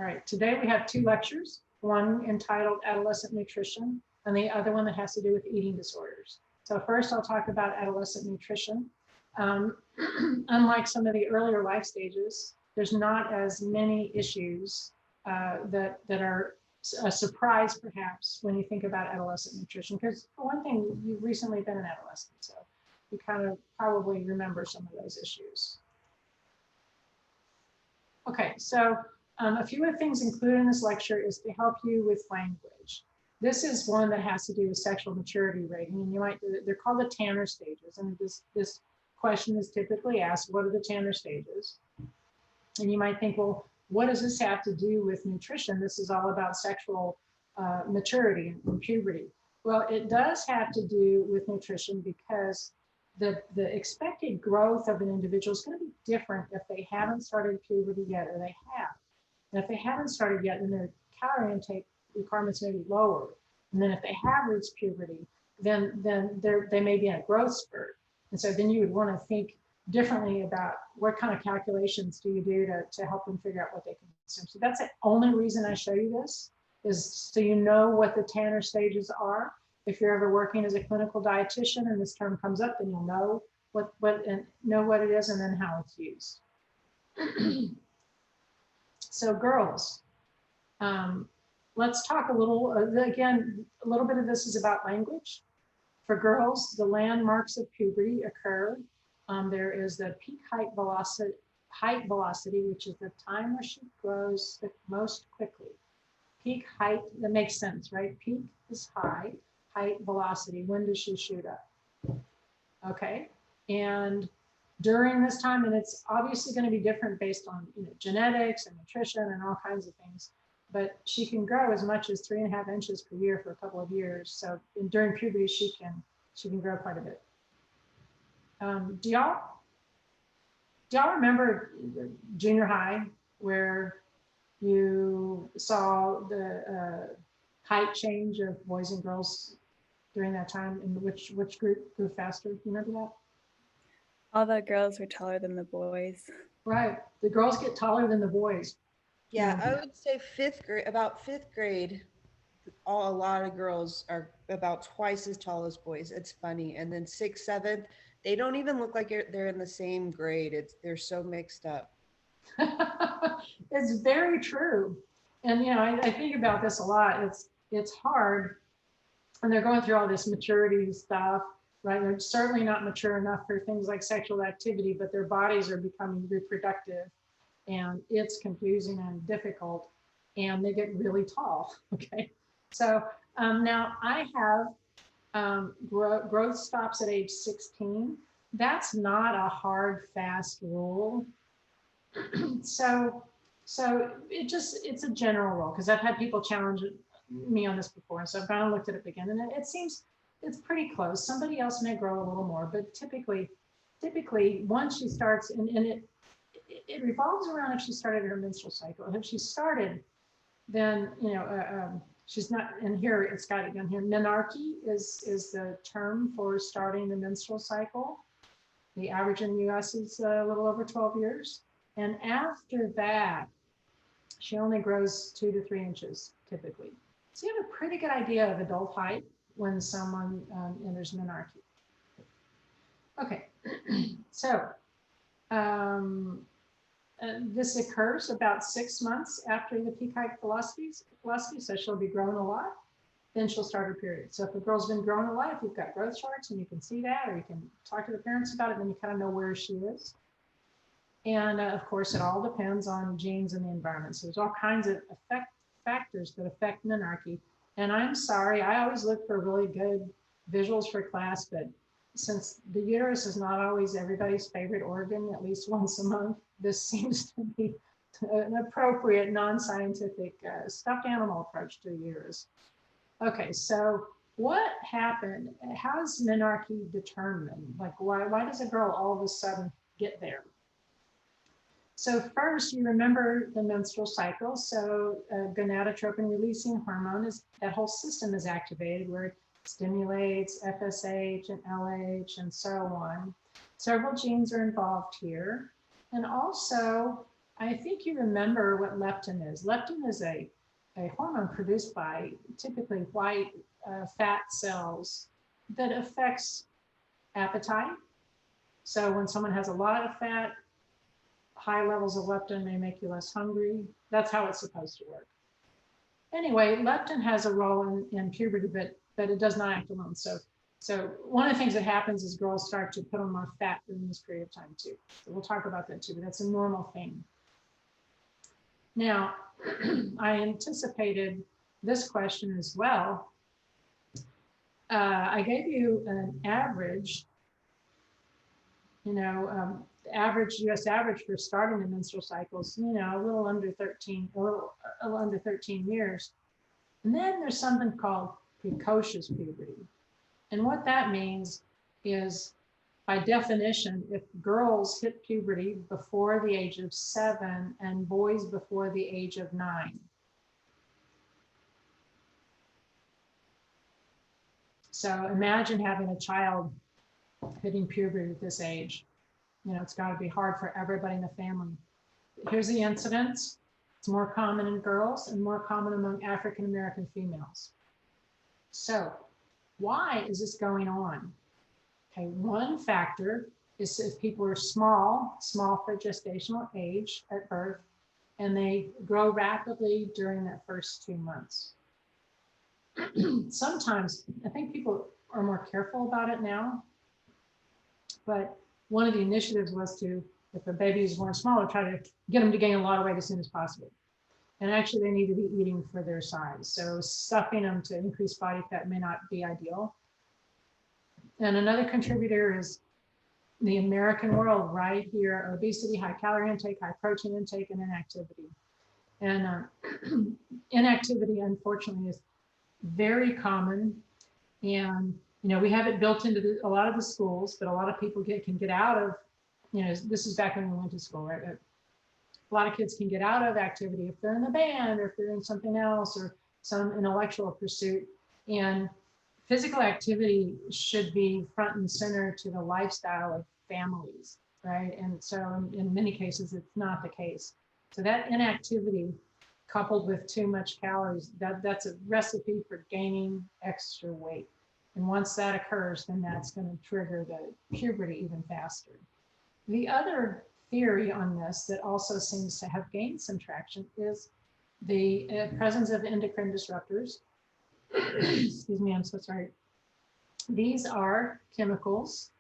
All right, today we have two lectures, one entitled Adolescent Nutrition and the other one that has to do with eating disorders. So first I'll talk about adolescent nutrition. Unlike some of the earlier life stages, there's not as many issues that are a surprise perhaps when you think about adolescent nutrition, because for one thing, you've recently been an adolescent, so you kind of probably remember some of those issues. Okay, so a few of the things included in this lecture is to help you with language. This is one that has to do with sexual maturity rating, and you might, they're called the Tanner stages, and this question is typically asked, what are the Tanner stages? And you might think, well, what does this have to do with nutrition? This is all about sexual maturity and puberty. Well, it does have to do with nutrition because the expected growth of an individual is going to be different if they haven't started puberty yet or they have. And if they haven't started yet, then their calorie intake requirements may be lower. And then if they have reached puberty, then they may be in a growth spurt. And so then you would want to think differently about what kind of calculations do you do to help them figure out what they can consume. So that's the only reason I show you this, is so you know what the Tanner stages are. If you're ever working as a clinical dietitian and this term comes up, then you'll know what it is and then how it's used. So girls, let's talk a little, again, a little bit of this is about language. For girls, the landmarks of puberty occur. There is the peak height velocity, which is the time where she grows the most quickly. Peak height, that makes sense, right? Peak is high, height velocity, when does she shoot up? Okay, and during this time, and it's obviously going to be different based on genetics and nutrition and all kinds of things, but she can grow as much as 3.5 inches per year for a couple of years. So during puberty, she can grow quite a bit. Do y'all remember junior high where you saw the height change of boys and girls during that time, and which group grew faster? Do you remember that? All the girls were taller than the boys. Right, the girls get taller than the boys. Yeah, I would say about fifth grade, a lot of girls are about twice as tall as boys. It's funny. And then 6th, 7th, they don't even look like they're in the same grade. They're so mixed up. It's very true. And I think about this a lot. It's hard, and they're going through all this maturity stuff, right? They're certainly not mature enough for things like sexual activity, but their bodies are becoming reproductive, and it's confusing and difficult, and they get really tall. Okay, so now I have growth stops at age 16. That's not a hard, fast rule. So it's a general rule, because I've had people challenge me on this before, so I've kind of looked at it again, and it seems it's pretty close. Somebody else may grow a little more, but typically once she starts, and it revolves around if she started her menstrual cycle. If she started, then she's not. And here it's got it down here. Menarche is the term for starting the menstrual cycle. The average in the U.S. is a little over 12 years, and after that, she only grows 2 to 3 inches typically. So you have a pretty good idea of adult height when someone enters menarche. Okay, so this occurs about 6 months after the peak height velocity, so she'll be growing a lot, then she'll start her period. So if a girl's been growing a lot, if you've got growth charts and you can see that, or you can talk to the parents about it, then you kind of know where she is. And of course, it all depends on genes and the environment. So there's all kinds of factors that affect menarche. And I'm sorry, I always look for really good visuals for class, but since the uterus is not always everybody's favorite organ, at least once a month, this seems to be an appropriate non-scientific stuffed animal approach to the uterus. Okay, so what happened? How is menarche determined? Like, why does a girl all of a sudden get there? So first, you remember the menstrual cycle. So gonadotropin releasing hormone, that whole system is activated where it stimulates FSH and LH and so on. Several genes are involved here. And also, I think you remember what leptin is. Leptin is a hormone produced by typically white fat cells that affects appetite. So when someone has a lot of fat, high levels of leptin may make you less hungry. That's how it's supposed to work. Anyway, leptin has a role in puberty, but it does not act alone. So one of the things that happens is girls start to put on more fat during this period of time too. So we'll talk about that too, but that's a normal thing. Now, I anticipated this question as well. I gave you an average, average US average for starting the menstrual cycles, a little under 13 years. And then there's something called precocious puberty. And what that means is, by definition, if girls hit puberty before the age of 7 and boys before the age of 9. So imagine having a child hitting puberty at this age. It's got to be hard for everybody in the family. Here's the incidence. It's more common in girls and more common among African American females. So why is this going on? Okay, one factor is if people are small for gestational age at birth, and they grow rapidly during that first 2 months. Sometimes, I think people are more careful about it now, but one of the initiatives was to, if a baby is born smaller, try to get them to gain a lot of weight as soon as possible. And actually they need to be eating for their size. So stuffing them to increase body fat may not be ideal. And another contributor is the American world right here: obesity, high calorie intake, high protein intake, and inactivity. And inactivity, unfortunately, is very common. And, we have it built into a lot of the schools, but a lot of people can get out of, this is back when we went to school, right? A lot of kids can get out of activity if they're in the band or if they're in something else or some intellectual pursuit. And physical activity should be front and center to the lifestyle of families, right? And so in many cases, it's not the case. So that inactivity coupled with too much calories, that's a recipe for gaining extra weight. And once that occurs, then that's going to trigger the puberty even faster. The other theory on this that also seems to have gained some traction is the presence of endocrine disruptors. Excuse me, I'm so sorry. These are chemicals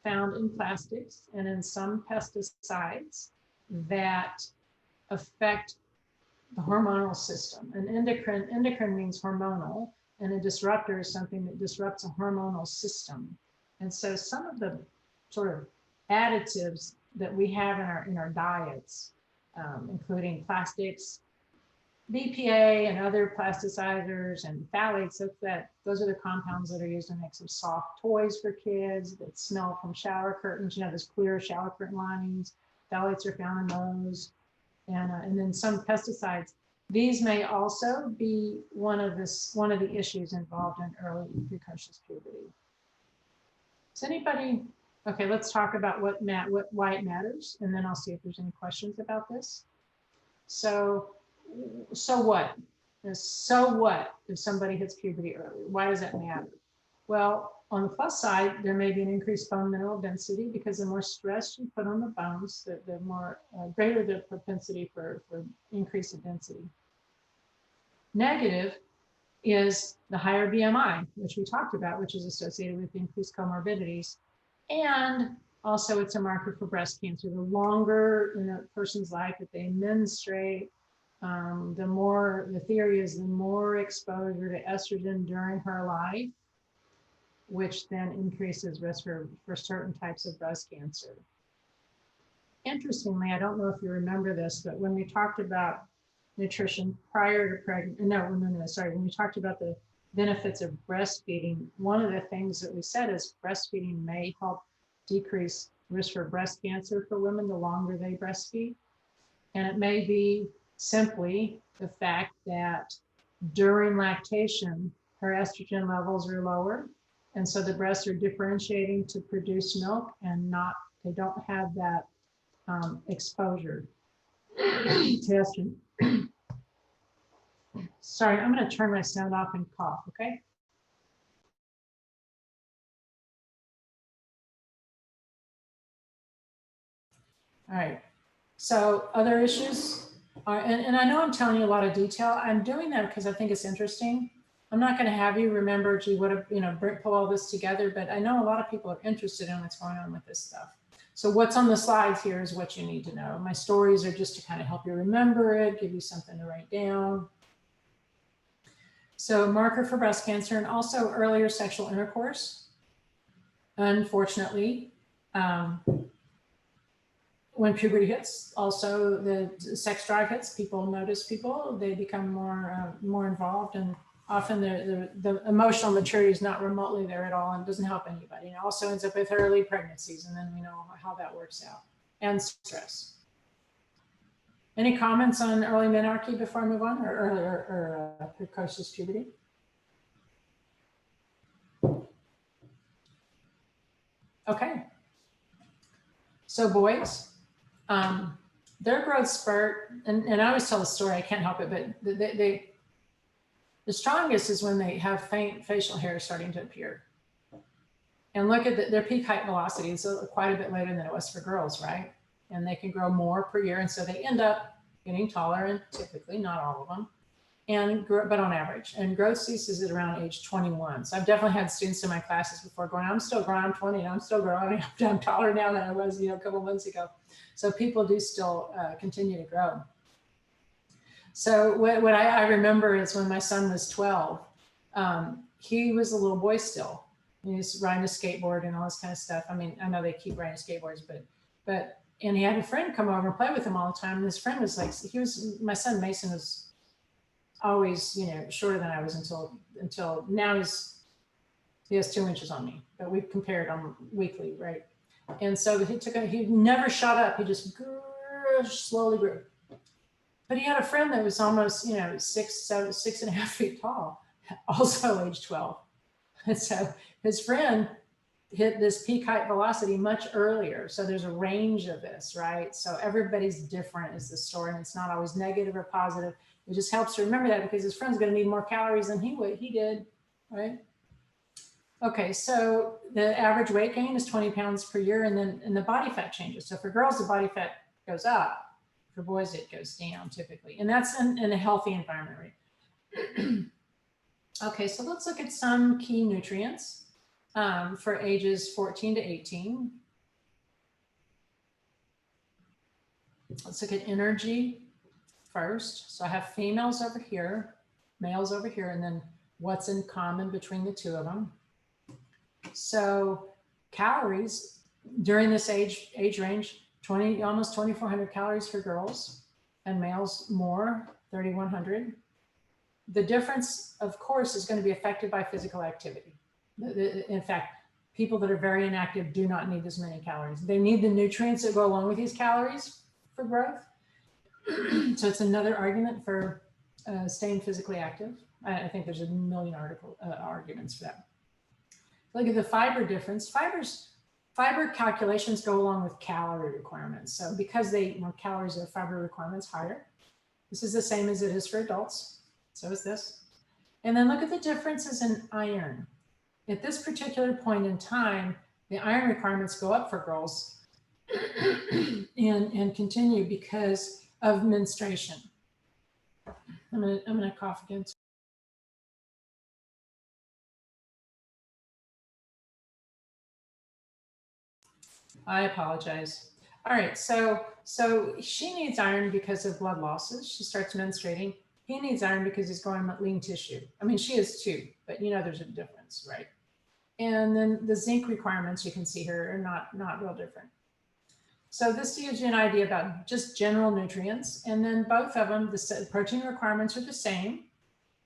found in plastics and in some pesticides that affect the hormonal system. An endocrine means hormonal, and a disruptor is something that disrupts a hormonal system. And so some of the sort of additives that we have in our diets, including plastics, BPA and other plasticizers and phthalates, those are the compounds that are used to make some soft toys for kids that smell from shower curtains, those clear shower curtain linings. Phthalates are found in those. And then some pesticides. These may also be one of the issues involved in early precocious puberty. Does anybody? Okay, let's talk about why it matters, and then I'll see if there's any questions about this. So what? So what if somebody hits puberty early? Why does that matter? Well, on the plus side, there may be an increased bone mineral density because the more stress you put on the bones, the more greater the propensity for increase in density. Negative is the higher BMI, which we talked about, which is associated with increased comorbidities. And also it's a marker for breast cancer. The longer in a person's life that they menstruate, the theory is the more exposure to estrogen during her life, which then increases risk for certain types of breast cancer. Interestingly, I don't know if you remember this, but when we talked about nutrition prior to pregnancy, when we talked about the benefits of breastfeeding, one of the things that we said is breastfeeding may help decrease risk for breast cancer for women the longer they breastfeed. And it may be simply the fact that during lactation, her estrogen levels are lower. And so the breasts are differentiating to produce milk and they don't have that exposure. Test. Sorry, I'm going to turn my sound off and cough, okay? All right. So other issues are, and I know I'm telling you a lot of detail. I'm doing that because I think it's interesting. I'm not going to have you remember, gee, what, pull all this together, but I know a lot of people are interested in what's going on with this stuff. So what's on the slides here is what you need to know. My stories are just to kind of help you remember it, give you something to write down. So marker for breast cancer and also earlier sexual intercourse. Unfortunately, when puberty hits, also the sex drive hits, people notice people, they become more involved, and often the emotional maturity is not remotely there at all and doesn't help anybody. And also ends up with early pregnancies, and then we know how that works out, and stress. Any comments on early menarche before I move on, or earlier precocious puberty? Okay. So boys, their growth spurt, and I always tell the story, I can't help it, but the strongest is when they have faint facial hair starting to appear. And look at their peak height velocity is quite a bit later than it was for girls, right? And they can grow more per year. And so they end up getting taller, and typically, not all of them, but on average. And growth ceases at around age 21. So I've definitely had students in my classes before going, I'm still growing, I'm 20, and I'm still growing. I'm taller now than I was, a couple months ago. So people do still continue to grow. So what I remember is when my son was 12, he was a little boy still. He was riding a skateboard and all this kind of stuff. I mean, I know they keep riding skateboards, and he had a friend come over and play with him all the time. And his friend was like, my son Mason was always, shorter than I was until now he has 2 inches on me, but we compared them weekly, right? And so he never shot up. He just slowly grew. But he had a friend that was almost, 6.5 feet tall, also age 12. And so his friend hit this peak height velocity much earlier. So there's a range of this, right? So everybody's different is the story, and it's not always negative or positive. It just helps to remember that because his friend's going to need more calories than he did, right? Okay, so the average weight gain is 20 pounds per year, and the body fat changes. So for girls, the body fat goes up. For boys, it goes down typically, and that's in a healthy environment, right? Okay, so let's look at some key nutrients for ages 14 to 18. Let's look at energy first. So I have females over here, males over here, and then what's in common between the two of them. So calories during this age range, almost 2,400 calories for girls, and males more, 3,100. The difference, of course, is going to be affected by physical activity. In fact, people that are very inactive do not need as many calories. They need the nutrients that go along with these calories for growth. So it's another argument for staying physically active. I think there's a million arguments for that. Look at the fiber difference. Fiber calculations go along with calorie requirements. So because calories are fiber requirements higher, this is the same as it is for adults. So is this. And then look at the differences in iron. At this particular point in time, the iron requirements go up for girls and continue because of menstruation. I'm gonna cough again. I apologize. All right, so she needs iron because of blood losses. She starts menstruating. He needs iron because he's growing lean tissue. I mean, she is too, but there's a difference, right? And then the zinc requirements you can see here are not real different. So this gives you an idea about just general nutrients. And then both of them, the protein requirements are the same,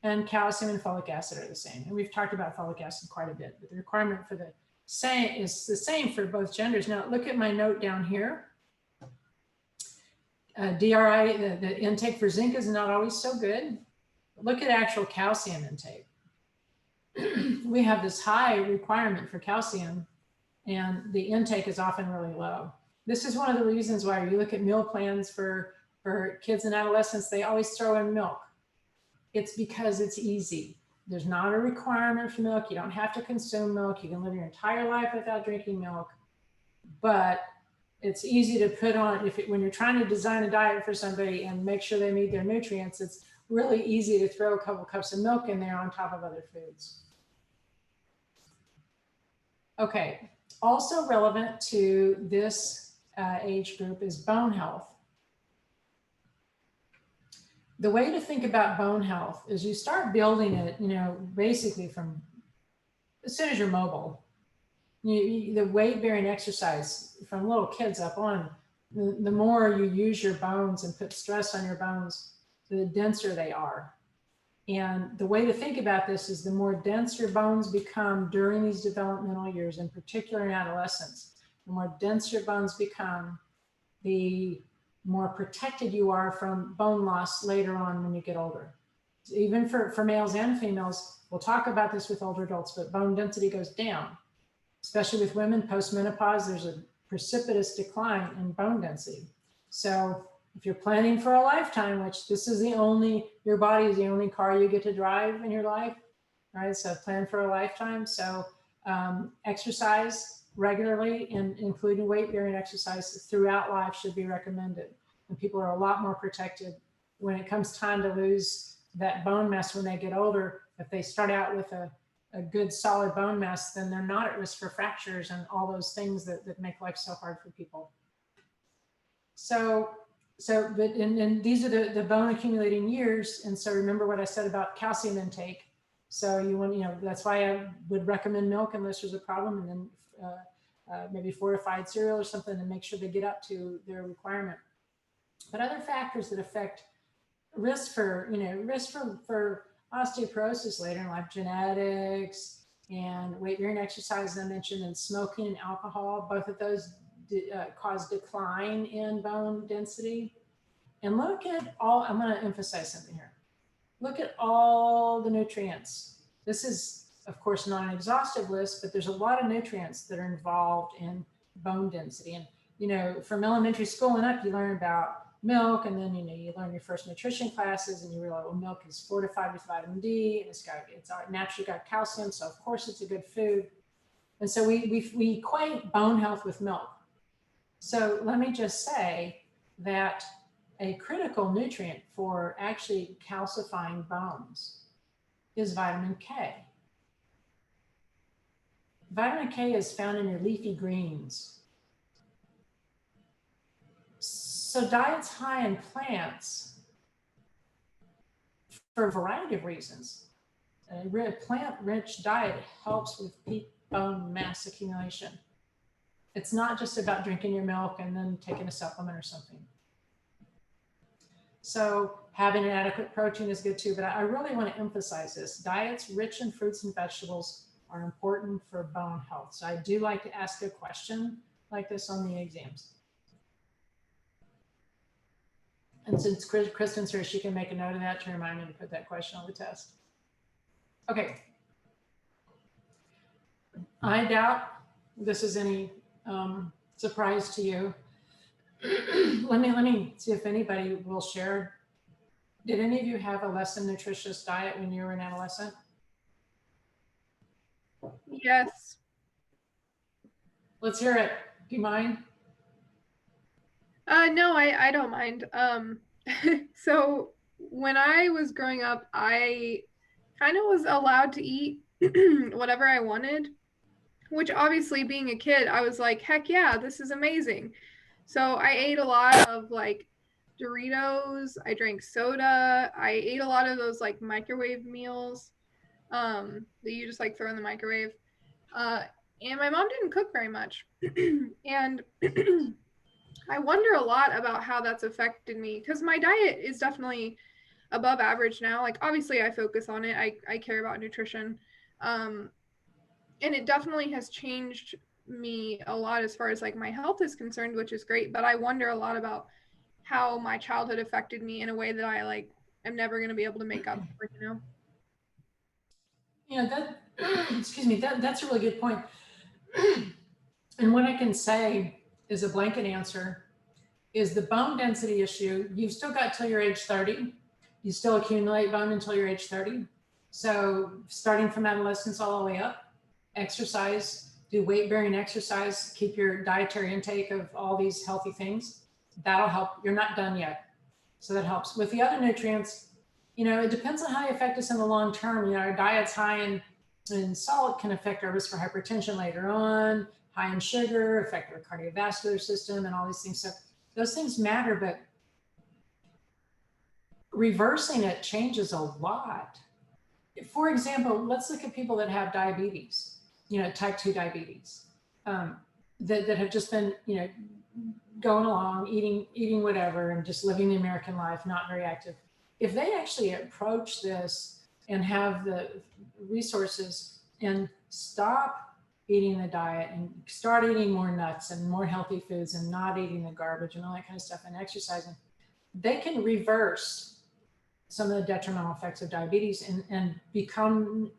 and calcium and folic acid are the same. And we've talked about folic acid quite a bit, but the requirement for the same is the same for both genders. Now look at my note down here. DRI, the intake for zinc is not always so good. Look at actual calcium intake. We have this high requirement for calcium, and the intake is often really low. This is one of the reasons why you look at meal plans for for kids and adolescents, they always throw in milk. It's because it's easy. There's not a requirement for milk. You don't have to consume milk. You can live your entire life without drinking milk. But it's easy to put on when you're trying to design a diet for somebody and make sure they meet their nutrients. It's really easy to throw a couple cups of milk in there on top of other foods. Okay, also relevant to this age group is bone health. The way to think about bone health is you start building it, basically from as soon as you're mobile. The weight bearing exercise from little kids up on, the more you use your bones and put stress on your bones, the denser they are. And the way to think about this is the more dense your bones become during these developmental years, in particular in adolescence, the more dense your bones become, the more protected you are from bone loss later on when you get older. Even for males and females, we'll talk about this with older adults, but bone density goes down. Especially with women post-menopause, there's a precipitous decline in bone density. So if you're planning for a lifetime, which this is your body is the only car you get to drive in your life, right? So plan for a lifetime. So exercise regularly, and including weight-bearing exercise throughout life should be recommended. And people are a lot more protected when it comes time to lose that bone mass when they get older. If they start out with a good solid bone mass, then they're not at risk for fractures and all those things that make life so hard for people. And these are the bone accumulating years. And so remember what I said about calcium intake. So that's why I would recommend milk unless there's a problem, and then maybe fortified cereal or something to make sure they get up to their requirement. But other factors that affect risk for osteoporosis later in life, genetics and weight-bearing exercise, as I mentioned, and smoking and alcohol, both of those cause decline in bone density. And look at I'm going to emphasize something here. Look at all the nutrients. This is, of course, not an exhaustive list, but there's a lot of nutrients that are involved in bone density. And, from elementary school and up, you learn about milk, and then you learn your first nutrition classes, and you realize, well, milk is fortified with vitamin D, and it's naturally got calcium, so of course it's a good food. And so we equate bone health with milk. So let me just say that a critical nutrient for actually calcifying bones is vitamin K. Vitamin K is found in your leafy greens. So diets high in plants, for a variety of reasons, a plant-rich diet helps with peak bone mass accumulation. It's not just about drinking your milk and then taking a supplement or something. So having an adequate protein is good too, but I really want to emphasize this. Diets rich in fruits and vegetables are important for bone health. So I do like to ask a question like this on the exams. And since Kristen's here, she can make a note of that to remind me to put that question on the test. Okay. I doubt this is any surprise to you. Let me see if anybody will share. Did any of you have a less than nutritious diet when you were an adolescent? Yes. Let's hear it. Do you mind? No, I don't mind. So when I was growing up, I kind of was allowed to eat whatever I wanted, which obviously being a kid, I was like, heck yeah, this is amazing. So I ate a lot of like Doritos, I drank soda, I ate a lot of those like microwave meals that you just like throw in the microwave. And my mom didn't cook very much. And I wonder a lot about how that's affected me, because my diet is definitely above average now. Like obviously I focus on it. I care about nutrition. And it definitely has changed me a lot as far as like my health is concerned, which is great. But I wonder a lot about how my childhood affected me in a way that I like am never going to be able to make up for, Excuse me, that's a really good point. And what I can say is a blanket answer is the bone density issue. You've still got till you're age 30. You still accumulate bone until you're age 30. So starting from adolescence all the way up, exercise, do weight-bearing exercise, keep your dietary intake of all these healthy things. That'll help. You're not done yet. So that helps. With the other nutrients, you know, it depends on how they affect us in the long term. You know, our diet's high in salt can affect our risk for hypertension later on, high in sugar, affect our cardiovascular system and all these things. So those things matter, but reversing it changes a lot. For example, let's look at people that have diabetes, you know, type 2 diabetes, that have just been, you know, going along, eating whatever, and just living the American life, not very active. If they actually approach this and have the resources and stop eating the diet and start eating more nuts and more healthy foods and not eating the garbage and all that kind of stuff and exercising, they can reverse some of the detrimental effects of diabetes and become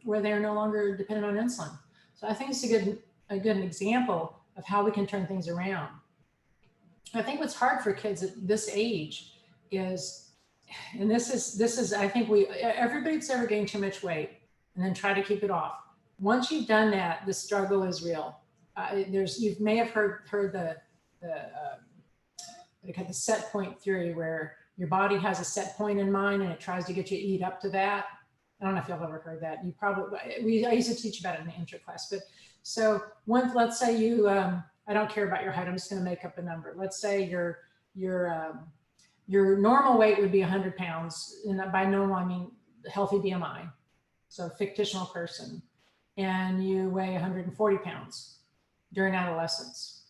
where they are no longer dependent on insulin. So I think it's a good example of how we can turn things around. I think what's hard for kids at this age is, and this is I think everybody that's ever gained too much weight and then try to keep it off. Once you've done that, the struggle is real. You may have heard the set point theory, where your body has a set point in mind and it tries to get you to eat up to that. I don't know if y'all ever heard that. You probably, I used to teach about it in the intro class, but so let's say you, I don't care about your height. I'm just going to make up a number. Let's say your normal weight would be 100 pounds. And by normal, I mean healthy BMI. So fictional person. And you weigh 140 pounds during adolescence.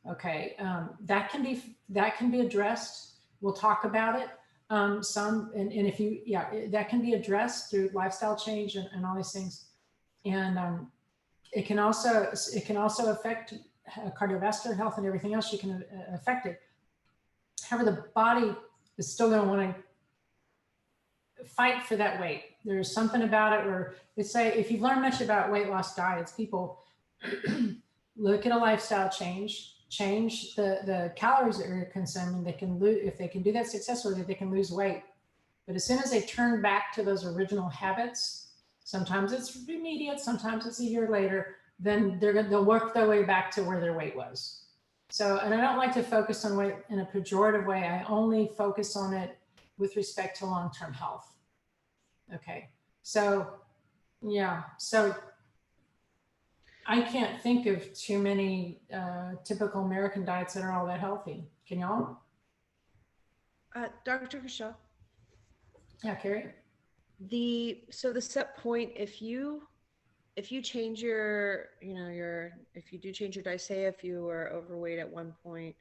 Okay. That can be addressed. We'll talk about it. And if you, that can be addressed through lifestyle change and all these things. And it can also affect cardiovascular health and everything else. You can affect it. However, the body is still going to want to fight for that weight. There's something about it where they say, if you've learned much about weight loss diets, people look at a lifestyle change the calories that you're consuming. They can lose, if they can do that successfully, they can lose weight. But as soon as they turn back to those original habits, sometimes it's immediate, sometimes it's a year later, then they'll work their way back to where their weight was. So, and I don't like to focus on weight in a pejorative way. I only focus on it with respect to long-term health. Okay. So, yeah. So I can't think of too many typical American diets that are all that healthy. Can y'all? Dr. Kershaw. Yeah, Carrie. So the set point, if you change your, if you do change your diet, say if you were overweight at one point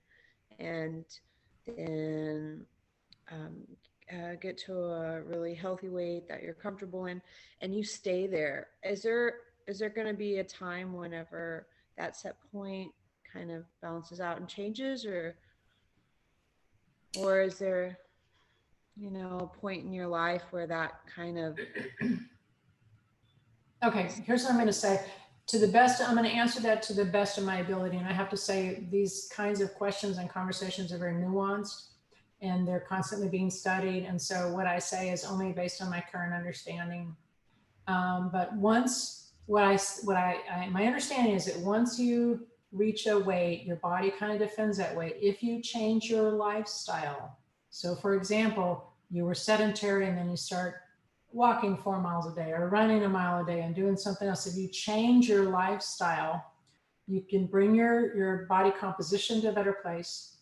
and then get to a really healthy weight that you're comfortable in, and you stay there, is there going to be a time whenever that set point kind of balances out and changes, or is there, a point in your life where that kind of... Okay, here's what I'm going to say. I'm going to answer that to the best of my ability. And I have to say, these kinds of questions and conversations are very nuanced and they're constantly being studied. And so what I say is only based on my current understanding. But my understanding is that once you reach a weight, your body kind of defends that weight. If you change your lifestyle, so for example, you were sedentary and then you start walking 4 miles a day or running a mile a day and doing something else. If you change your lifestyle, you can bring your body composition to a better place.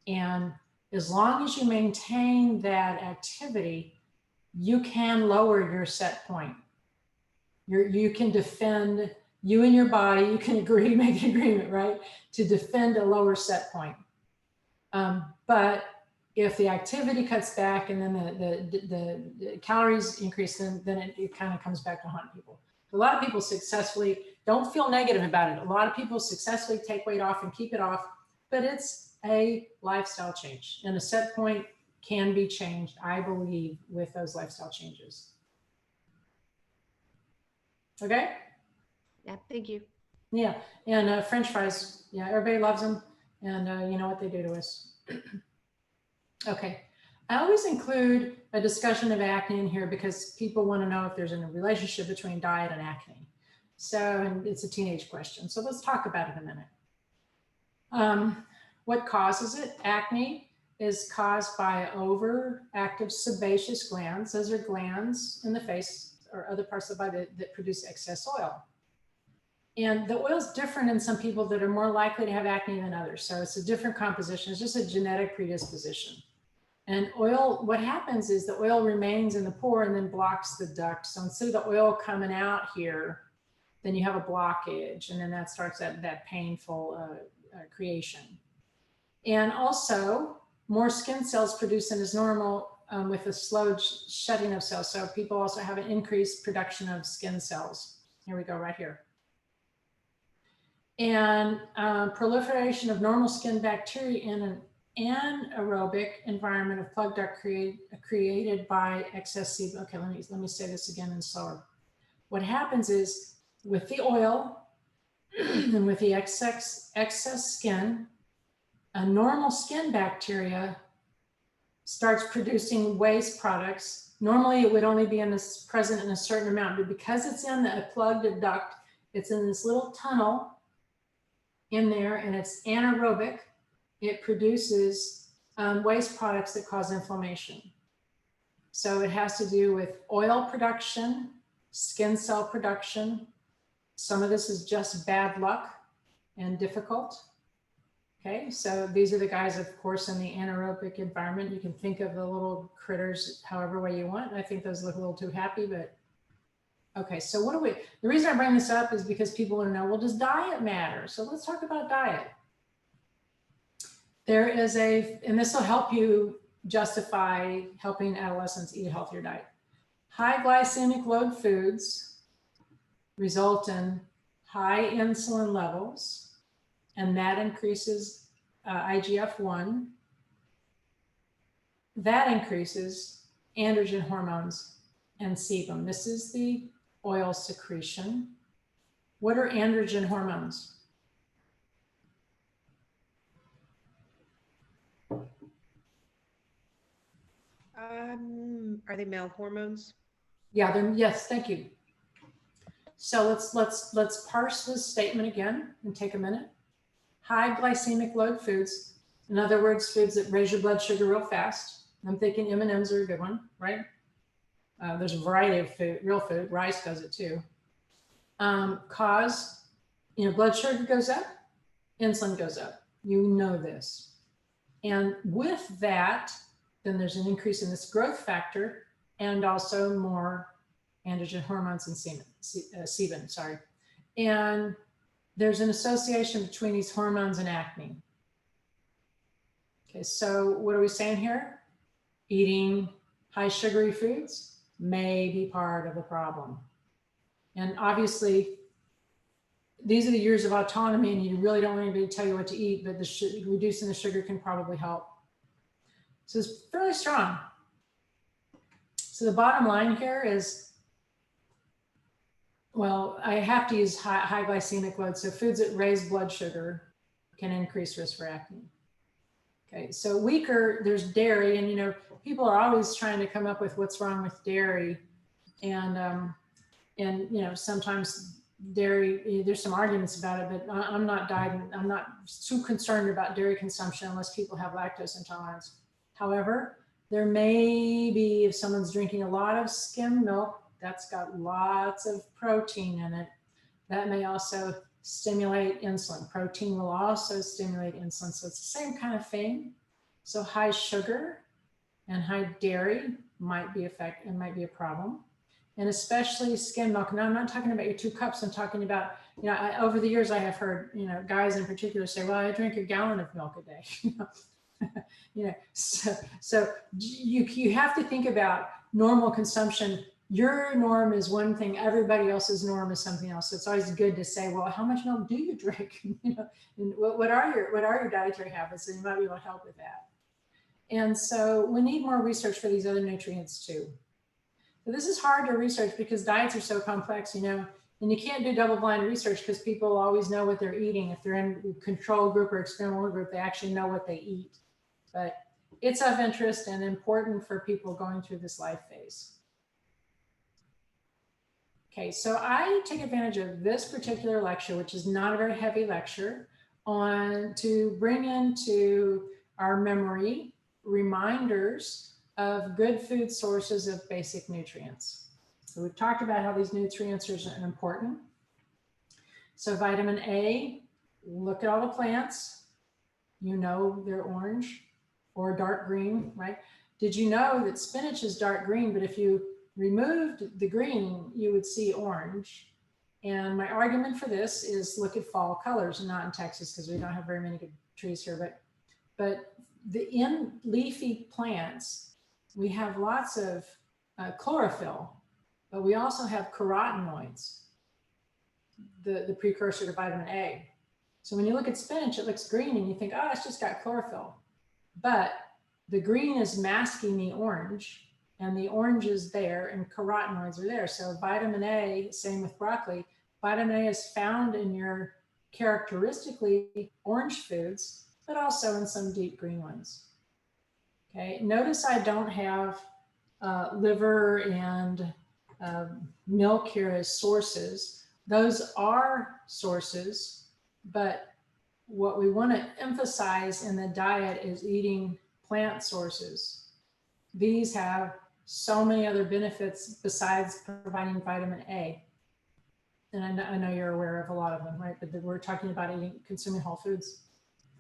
And as long as you maintain that activity, you can lower your set point. You can defend, you and your body, you can make an agreement, right? To defend a lower set point. But if the activity cuts back and then the calories increase, then it kind of comes back to haunt people. A lot of people successfully, don't feel negative about it. A lot of people successfully take weight off and keep it off, but it's a lifestyle change. And a set point can be changed, I believe, with those lifestyle changes. Okay? Yeah, thank you. Yeah, and French fries, yeah, everybody loves them. And you know what they do to us. Okay. I always include a discussion of acne in here because people want to know if there's a relationship between diet and acne. So, and it's a teenage question. So let's talk about it a minute. What causes it? Acne is caused by overactive sebaceous glands. Those are glands in the face or other parts of the body that produce excess oil. And the oil is different in some people that are more likely to have acne than others. So it's a different composition. It's just a genetic predisposition. And oil, what happens is the oil remains in the pore and then blocks the duct. So instead of the oil coming out here, then you have a blockage, and then that starts that painful creation. And also, more skin cells produced than is normal with a slow shedding of cells. So people also have an increased production of skin cells. Here we go, right here. And proliferation of normal skin bacteria in an anaerobic environment of plug duct created by excess sebum. Okay, let me say this again and slower. What happens is with the oil and with the excess skin, a normal skin bacteria starts producing waste products. Normally it would only be present in a certain amount, but because it's in a plugged duct, it's in this little tunnel in there and it's anaerobic, it produces waste products that cause inflammation. So it has to do with oil production, skin cell production. Some of this is just bad luck and difficult. Okay, so these are the guys, of course, in the anaerobic environment. You can think of the little critters however way you want. I think those look a little too happy, but okay, so the reason I bring this up is because people want to know, well, does diet matter? So let's talk about diet. There is and this will help you justify helping adolescents eat a healthier diet. High glycemic load foods result in high insulin levels, and that increases IGF-1. That increases androgen hormones and sebum. This is the oil secretion. What are androgen hormones? Are they male hormones? Yeah, yes, thank you. So let's parse this statement again and take a minute. High glycemic load foods, in other words, foods that raise your blood sugar real fast. I'm thinking M&Ms are a good one, right? There's a variety of food, real food. Rice does it too. Cause, blood sugar goes up, insulin goes up. You know this. And with that, then there's an increase in this growth factor and also more androgen hormones and sebum, sorry. And there's an association between these hormones and acne. Okay, so what are we saying here? Eating high sugary foods may be part of the problem. And obviously, these are the years of autonomy and you really don't want anybody to tell you what to eat, but reducing the sugar can probably help. So it's fairly strong. So the bottom line here is, well, I have to use high glycemic load. So foods that raise blood sugar can increase risk for acne. Okay, so weaker, there's dairy, and people are always trying to come up with what's wrong with dairy, and sometimes dairy, there's some arguments about it, but I'm not too concerned about dairy consumption unless people have lactose intolerance. However, there may be, if someone's drinking a lot of skim milk, that's got lots of protein in it. That may also stimulate insulin. Protein will also stimulate insulin. So it's the same kind of thing. So high sugar and high dairy might be a problem. And especially skim milk. Now I'm not talking about your 2 cups. I'm talking about, over the years I have heard, guys in particular say, well, I drink a gallon of milk a day. So you have to think about normal consumption. Your norm is one thing, everybody else's norm is something else. So it's always good to say, well, how much milk do you drink? And what are your dietary habits? And you might be able to help with that. And so we need more research for these other nutrients too. So this is hard to research because diets are so complex. And you can't do double-blind research because people always know what they're eating. If they're in a control group or experimental group, they actually know what they eat. But it's of interest and important for people going through this life phase. Okay, so I take advantage of this particular lecture, which is not a very heavy lecture, to bring into our memory reminders of good food sources of basic nutrients. So we've talked about how these nutrients are important. So vitamin A, look at all the plants. You know they're orange or dark green, right? Did you know that spinach is dark green, but if you removed the green, you would see orange? And my argument for this is look at fall colors, not in Texas because we don't have very many good trees here, but in leafy plants, we have lots of chlorophyll, but we also have carotenoids, the precursor to vitamin A. So when you look at spinach, it looks green and you think, oh, it's just got chlorophyll. But the green is masking the orange, and the orange is there and carotenoids are there. So vitamin A, same with broccoli, vitamin A is found in your characteristically orange foods, but also in some deep green ones. Okay, notice I don't have liver and milk here as sources. Those are sources, but what we want to emphasize in the diet is eating plant sources. These have so many other benefits besides providing vitamin A. And I know you're aware of a lot of them, right? But we're talking about consuming whole foods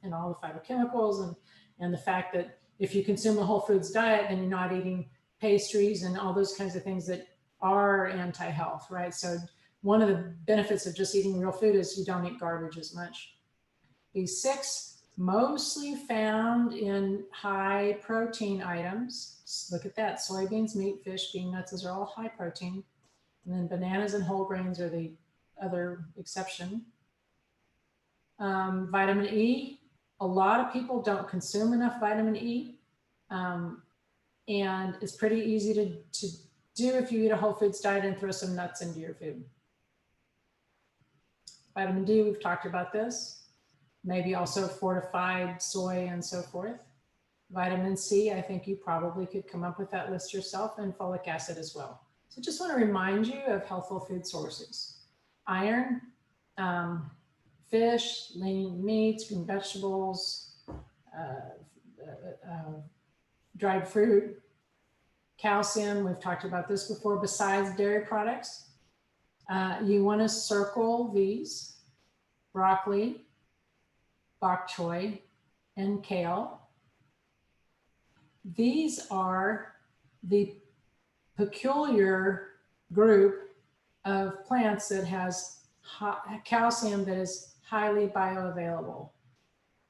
and all the phytochemicals and the fact that if you consume a whole foods diet, then you're not eating pastries and all those kinds of things that are anti-health, right? So one of the benefits of just eating real food is you don't eat garbage as much. B6, mostly found in high protein items. Look at that, soybeans, meat, fish, bean, nuts, those are all high protein. And then bananas and whole grains are the other exception. Vitamin E, a lot of people don't consume enough vitamin E. And it's pretty easy to do if you eat a whole foods diet and throw some nuts into your food. Vitamin D, we've talked about this. Maybe also fortified soy and so forth. Vitamin C, I think you probably could come up with that list yourself, and folic acid as well. So just want to remind you of healthful food sources. Iron, fish, lean meats, green vegetables, dried fruit, calcium, we've talked about this before, besides dairy products. You want to circle these: broccoli, bok choy, and kale. These are the peculiar group of plants that has calcium that is highly bioavailable.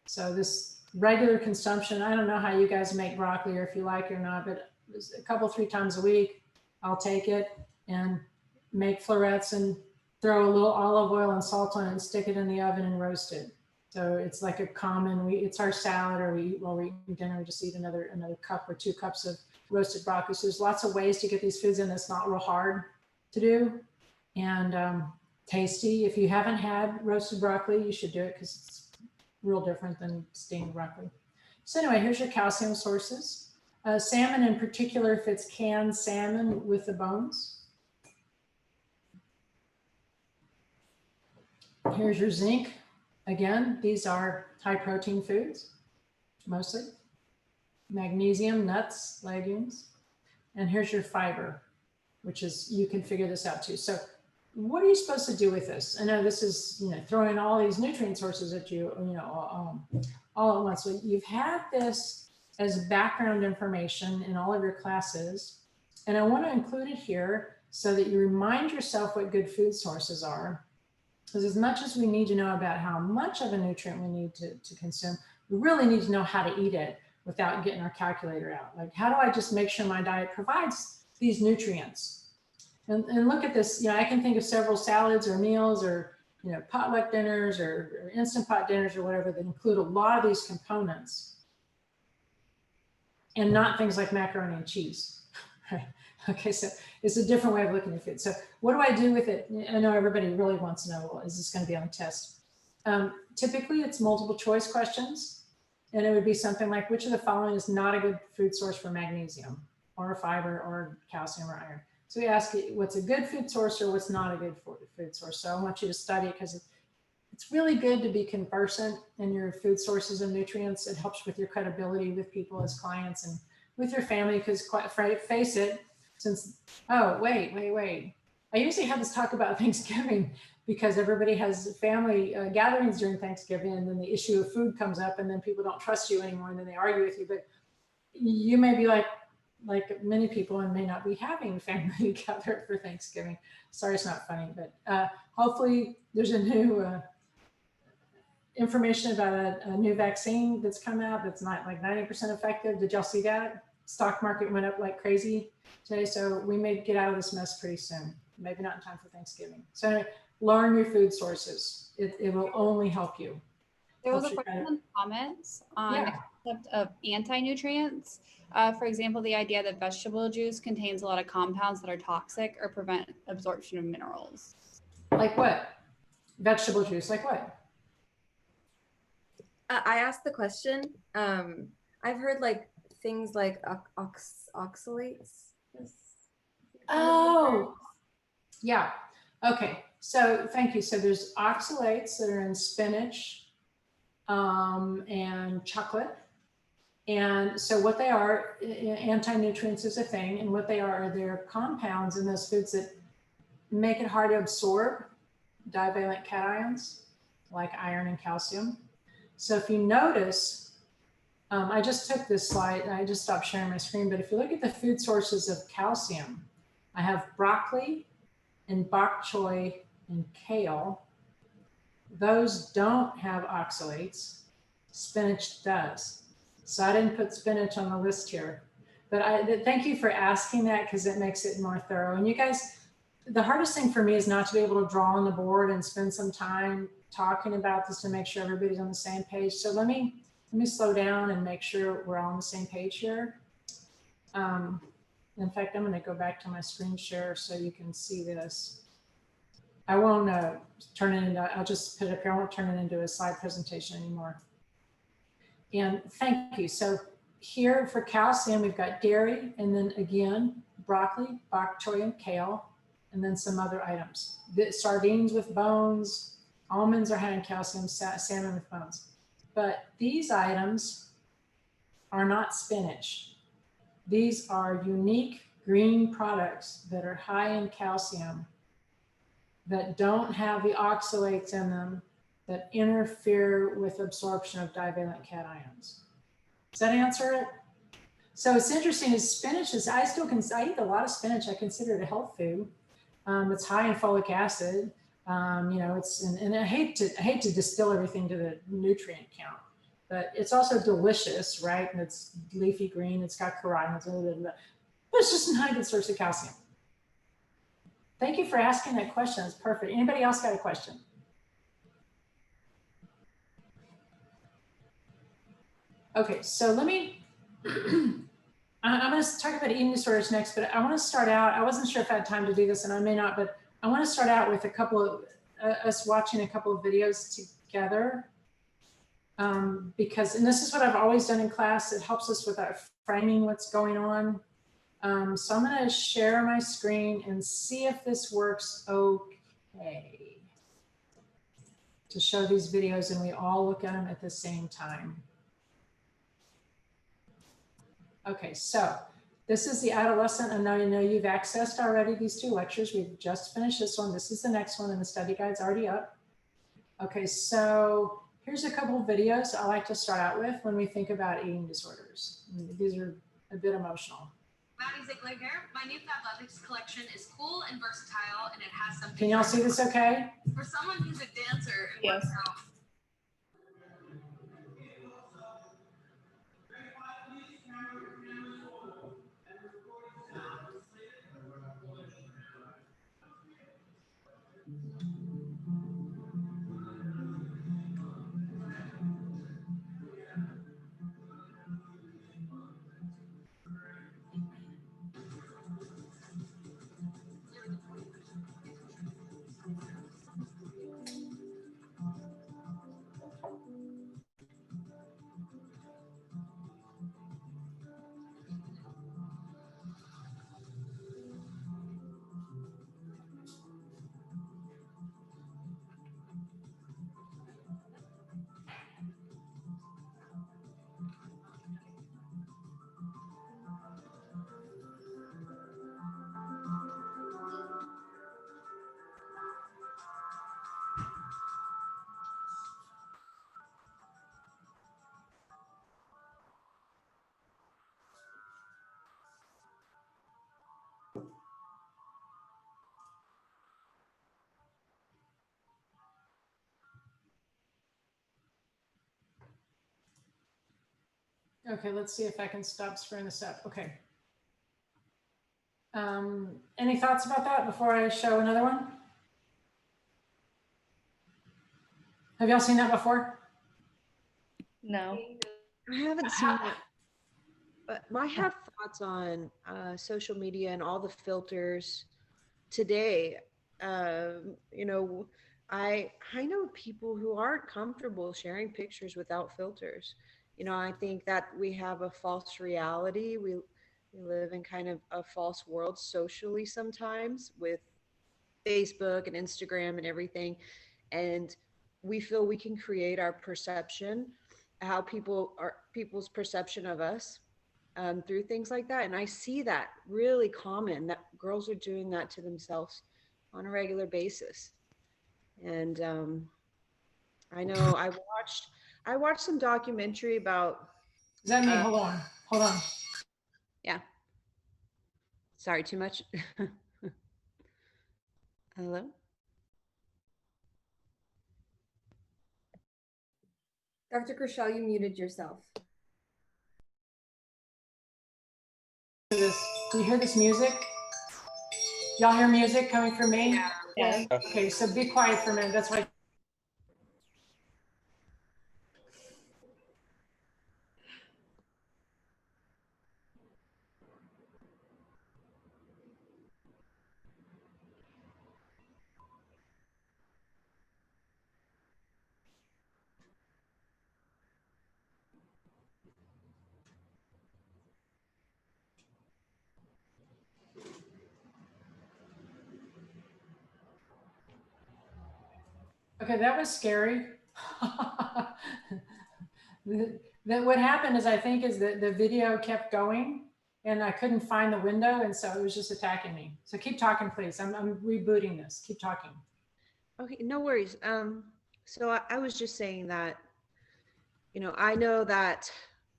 So this regular consumption, I don't know how you guys make broccoli or if you like it or not, but a couple, 3 times a week, I'll take it and make florets and throw a little olive oil and salt on it and stick it in the oven and roast it. So it's like a common, it's our salad, or we eat while we eat dinner, we just eat another cup or 2 cups of roasted broccoli. So there's lots of ways to get these foods in that's not real hard to do and tasty. If you haven't had roasted broccoli, you should do it because it's real different than steamed broccoli. So anyway, here's your calcium sources. Salmon in particular, if it's canned salmon with the bones. Here's your zinc. Again, these are high protein foods, mostly. Magnesium, nuts, legumes. And here's your fiber, which is, you can figure this out too. So what are you supposed to do with this? I know this is, throwing all these nutrient sources at you, all at once. So you've had this as background information in all of your classes. And I want to include it here so that you remind yourself what good food sources are. Because as much as we need to know about how much of a nutrient we need to consume, we really need to know how to eat it without getting our calculator out. Like, how do I just make sure my diet provides these nutrients? And look at this, I can think of several salads or meals or, potluck dinners or Instant Pot dinners or whatever that include a lot of these components and not things like macaroni and cheese, right? Okay, so it's a different way of looking at food. So what do I do with it? I know everybody really wants to know, well, is this going to be on the test? Typically, it's multiple choice questions. And it would be something like, which of the following is not a good food source for magnesium or fiber or calcium or iron? So we ask you what's a good food source or what's not a good food source. So I want you to study it because it's really good to be conversant in your food sources and nutrients. It helps with your credibility with people as clients and with your family because quite face it, since, oh, wait. I usually have this talk about Thanksgiving because everybody has family gatherings during Thanksgiving, and then the issue of food comes up, and then people don't trust you anymore, and then they argue with you. But you may be like many people and may not be having family together for Thanksgiving. Sorry, it's not funny, but hopefully there's a new information about a new vaccine that's come out that's not like 90% effective. Did y'all see that? Stock market went up like crazy today. So we may get out of this mess pretty soon. Maybe not in time for Thanksgiving. So anyway, learn your food sources. It will only help you. There was a question in the comments on the concept of anti-nutrients. For example, the idea that vegetable juice contains a lot of compounds that are toxic or prevent absorption of minerals. Like what? Vegetable juice, like what? I asked the question. I've heard like things like oxalates. Oh, yeah. Okay. So thank you. So there's oxalates that are in spinach and chocolate. And so what they are, anti-nutrients is a thing. And what they are they're compounds in those foods that make it hard to absorb divalent cations like iron and calcium. So if you notice, I just took this slide and I just stopped sharing my screen, but if you look at the food sources of calcium, I have broccoli and bok choy and kale. Those don't have oxalates. Spinach does. So I didn't put spinach on the list here, but thank you for asking that because it makes it more thorough. And you guys, the hardest thing for me is not to be able to draw on the board and spend some time talking about this to make sure everybody's on the same page. So let me slow down and make sure we're all on the same page here. In fact, I'm going to go back to my screen share so you can see this. I won't turn it into, I'll just put it up here. I won't turn it into a slide presentation anymore. And thank you. So here for calcium, we've got dairy, and then again, broccoli, bok choy, and kale, and then some other items. The sardines with bones, almonds are high in calcium, salmon with bones. But these items are not spinach. These are unique green products that are high in calcium that don't have the oxalates in them that interfere with absorption of divalent cations. Does that answer it? So it's interesting is spinach is, I eat a lot of spinach. I consider it a health food. It's high in folic acid. You know, and I hate to distill everything to the nutrient count, but it's also delicious, right? And it's leafy green, it's got carotenoids, but it's just not a good source of calcium. Thank you for asking that question. It's perfect. Anybody else got a question? Okay, so let me, I'm going to talk about eating disorders next, but I want to start out, I wasn't sure if I had time to do this and I may not, but I want to start out with a couple of, us watching a couple of videos together. Because, and this is what I've always done in class, it helps us with our framing what's going on. So I'm going to share my screen and see if this works okay to show these videos and we all look at them at the same time. Okay, so this is the adolescent, and I know you've accessed already these two lectures. We've just finished this one. This is the next one, and the study guide's already up. Okay, so here's a couple of videos I like to start out with when we think about eating disorders. These are a bit emotional. Maddie Ziegler here. My new Fabletics collection is cool and versatile, and it has something. Can y'all see this okay? For someone who's a dancer and Yes. works out. Okay, let's see if I can stop screwing this up. Okay. Any thoughts about that before I show another one? Have y'all seen that before? No. I haven't seen it, but I have thoughts on social media and all the filters today. You know, I know people who aren't comfortable sharing pictures without filters. You know, I think that we have a false reality. We live in kind of a false world socially sometimes with Facebook and Instagram and everything. And we feel we can create our perception, how people's perception of us through things like that. And I see that really common that girls are doing that to themselves on a regular basis. And I know I watched some documentary about. Is that me? Hold on. Hold on. Yeah. Sorry, too much. Hello? Dr. Kershal, you muted yourself. Do you hear this music? Y'all hear music coming from me? Yeah. Okay, so be quiet for a minute. That's why. Okay, that was scary. That what happened is I think is that the video kept going and I couldn't find the window, and so it was just attacking me. So keep talking, please. I'm rebooting this. Keep talking. Okay, no worries. So I was just saying that, you know, I know that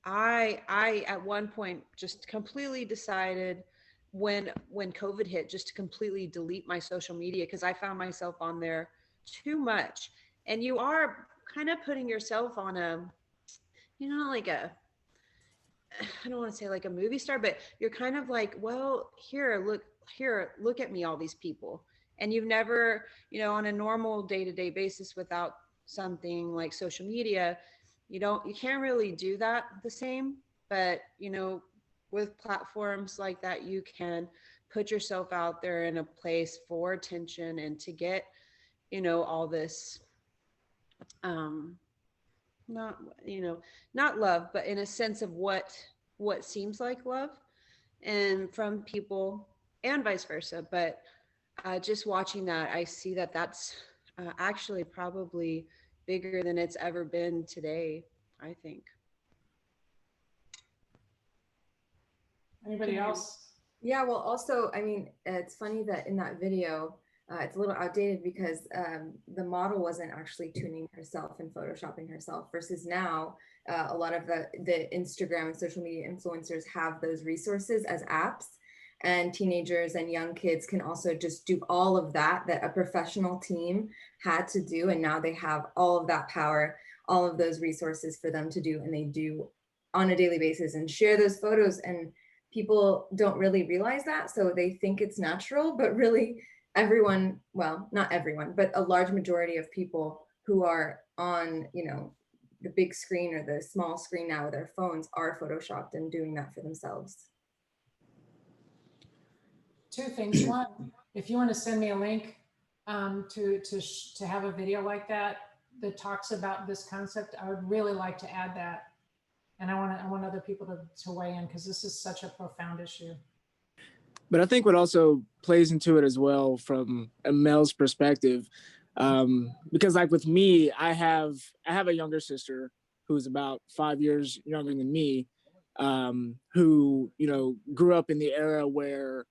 I at one point just completely decided when COVID hit just to completely delete my social media because I found myself on there too much. And you are kind of putting yourself on a, you know, like a, I don't want to say like a movie star, but you're kind of like, well, here, look at me, all these people. And you've never, you know, on a normal day-to-day basis without something like social media, you can't really do that the same. But, you know, with platforms like that, you can put yourself out there in a place for attention and to get, you know, all this, not, you know, not love, but in a sense of what seems like love and from people and vice versa. But just watching that, I see that that's actually probably bigger than it's ever been today, I think. Anybody else? Yeah, well, also, I mean, it's funny that in that video, it's a little outdated because the model wasn't actually tuning herself and photoshopping herself versus now, a lot of the Instagram and social media influencers have those resources as apps, and teenagers and young kids can also just do all of that a professional team had to do. And now they have all of that power, all of those resources for them to do, and they do on a daily basis and share those photos. And people don't really realize that. So they think it's natural, but really everyone, well, not everyone, but a large majority of people who are on, you know, the big screen or the small screen now with their phones are photoshopped and doing that for themselves. Two things. One, if you want to send me a link to have a video like that talks about this concept, I would really like to add that. And I want other people to weigh in because this is such a profound issue. But I think what also plays into it as well from a male's perspective, because like with me, I have a younger sister who's about 5 years younger than me, who, you know, grew up in the era where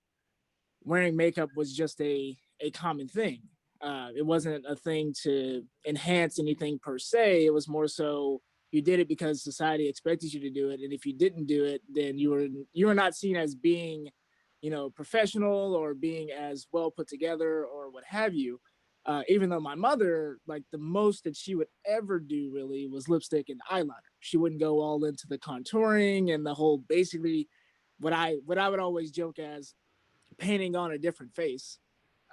wearing makeup was just a common thing. It wasn't a thing to enhance anything per se. It was more so you did it because society expected you to do it, and if you didn't do it, then you were not seen as being, you know, professional or being as well put together or what have you. Even though my mother, like the most that she would ever do really was lipstick and eyeliner. She wouldn't go all into the contouring and the whole basically what I would always joke as painting on a different face.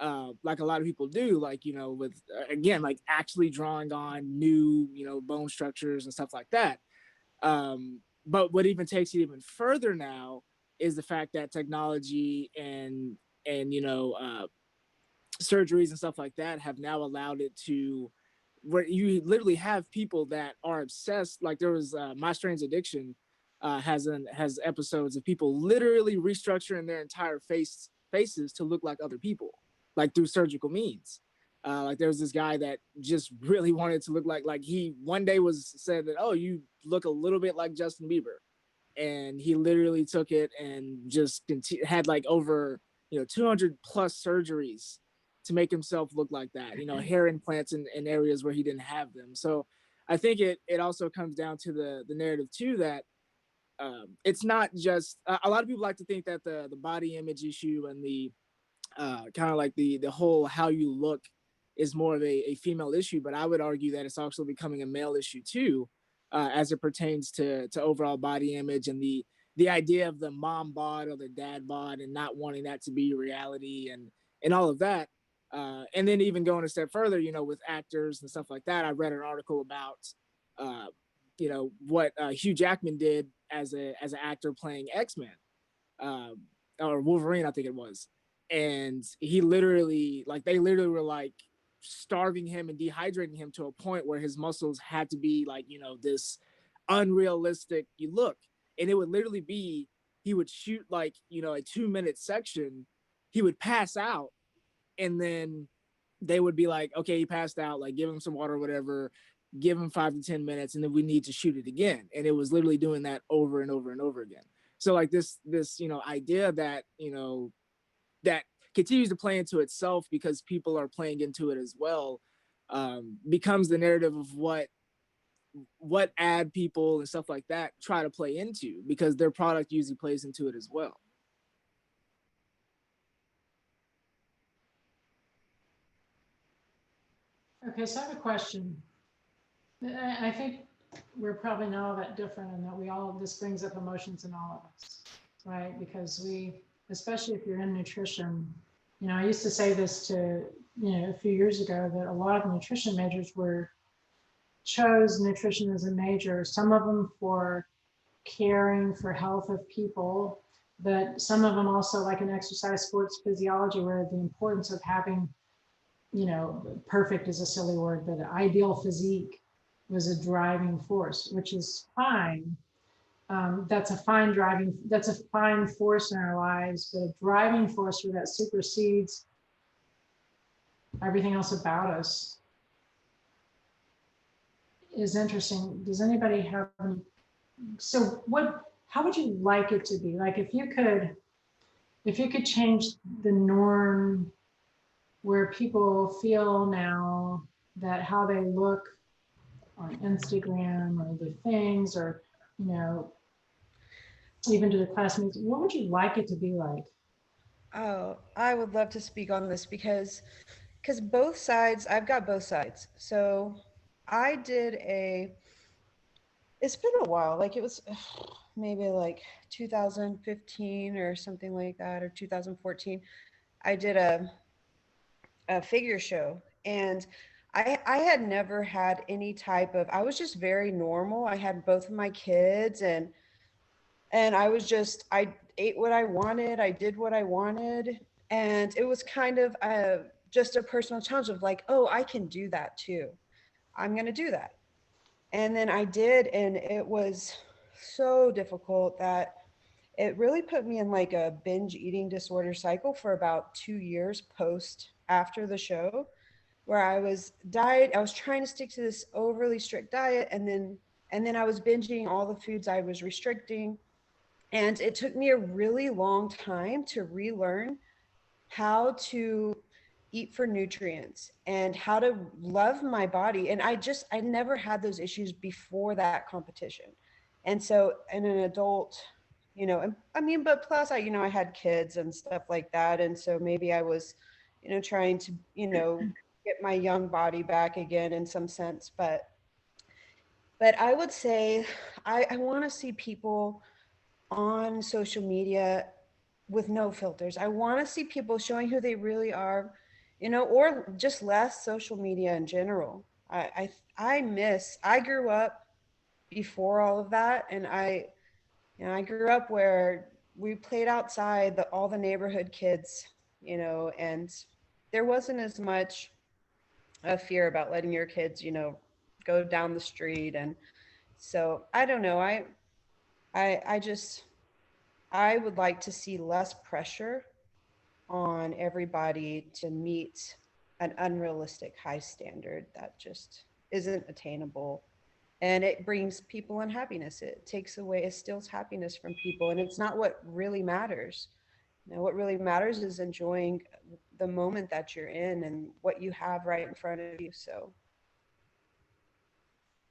Like a lot of people do, like, you know, with again, like actually drawing on new, you know, bone structures and stuff like that. But what even takes it even further now is the fact that technology and you know surgeries and stuff like that have now allowed it to where you literally have people that are obsessed. Like there was My Strange Addiction has episodes of people literally restructuring their entire faces to look like other people, like through surgical means. Like there was this guy that just really wanted to look like he one day was said that, oh, you look a little bit like Justin Bieber, and he literally took it and just had like over 200 plus surgeries to make himself look like that, hair implants in areas where he didn't have them. So I think it also comes down to the narrative too, that it's not just a lot of people like to think that the body image issue and the kind of like the whole how you look is more of a female issue, but I would argue that it's also becoming a male issue too, as it pertains to overall body image and the idea of the mom bod or the dad bod and not wanting that to be reality and all of that. And then even going a step further, with actors and stuff like that, I read an article about what Hugh Jackman did as an actor playing X-Men, or Wolverine, I think it was. And he literally, like, they literally were like starving him and dehydrating him to a point where his muscles had to be like, this unrealistic look. And it would literally be, he would shoot like, a 2-minute section, he would pass out, and then they would be like, okay, he passed out, like give him some water or whatever, give him 5 to 10 minutes, and then we need to shoot it again. And it was literally doing that over and over and over again. So like this idea that, that continues to play into itself because people are playing into it as well, becomes the narrative of what ad people and stuff like that try to play into, because their product usually plays into it as well. Okay, so I have a question. I think we're probably not all that different in that this brings up emotions in all of us, right? Because especially if you're in nutrition, I used to say this to, a few years ago, that a lot of nutrition majors chose nutrition as a major, some of them for caring for health of people, but some of them also like in exercise sports physiology, where the importance of having, perfect is a silly word, but an ideal physique was a driving force, which is fine. That's a fine force in our lives, but a driving force where that supersedes everything else about us is interesting. Does anybody have any? So how would you like it to be? Like if you could change the norm where people feel now that how they look on Instagram or the things, or, even to the classmates, what would you like it to be like? Oh, I would love to speak on this because both sides, I've got both sides. So I did it's been a while, like it was maybe like 2015 or something like that, or 2014. I did a figure show, and I had never had any type of, I was just very normal. I had both of my kids, and I ate what I wanted. I did what I wanted. And it was kind of just a personal challenge of like, oh, I can do that too. I'm going to do that. And then I did. And it was so difficult that it really put me in like a binge eating disorder cycle for about 2 years after the show, where I was trying to stick to this overly strict diet. And then I was binging all the foods I was restricting. And it took me a really long time to relearn how to eat for nutrients and how to love my body. And I never had those issues before that competition. And so in an adult, but plus I had kids and stuff like that. And so maybe I was, trying to, get my young body back again in some sense. But I would say I want to see people on social media with no filters. I want to see people showing who they really are, or just less social media in general. I grew up before all of that, and I grew up where we played outside, all the neighborhood kids, and there wasn't as much fear about letting your kids, go down the street. And so I don't know. I just I would like to see less pressure on everybody to meet an unrealistic high standard that just isn't attainable. And it brings people unhappiness. It takes away, it steals happiness from people. And it's not what really matters. What really matters is enjoying the moment that you're in and what you have right in front of you. So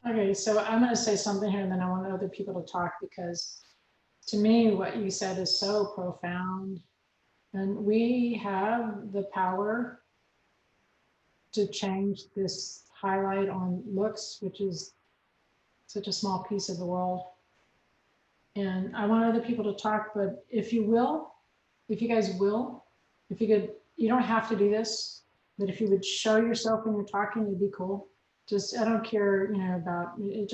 Okay, so I'm going to say something here and then I want other people to talk, because to me, what you said is so profound. And we have the power to change this highlight on looks, which is such a small piece of the world. And I want other people to talk, but if you guys will, if you could, you don't have to do this, but if you would show yourself when you're talking, it'd be cool. Just, I don't care, about it,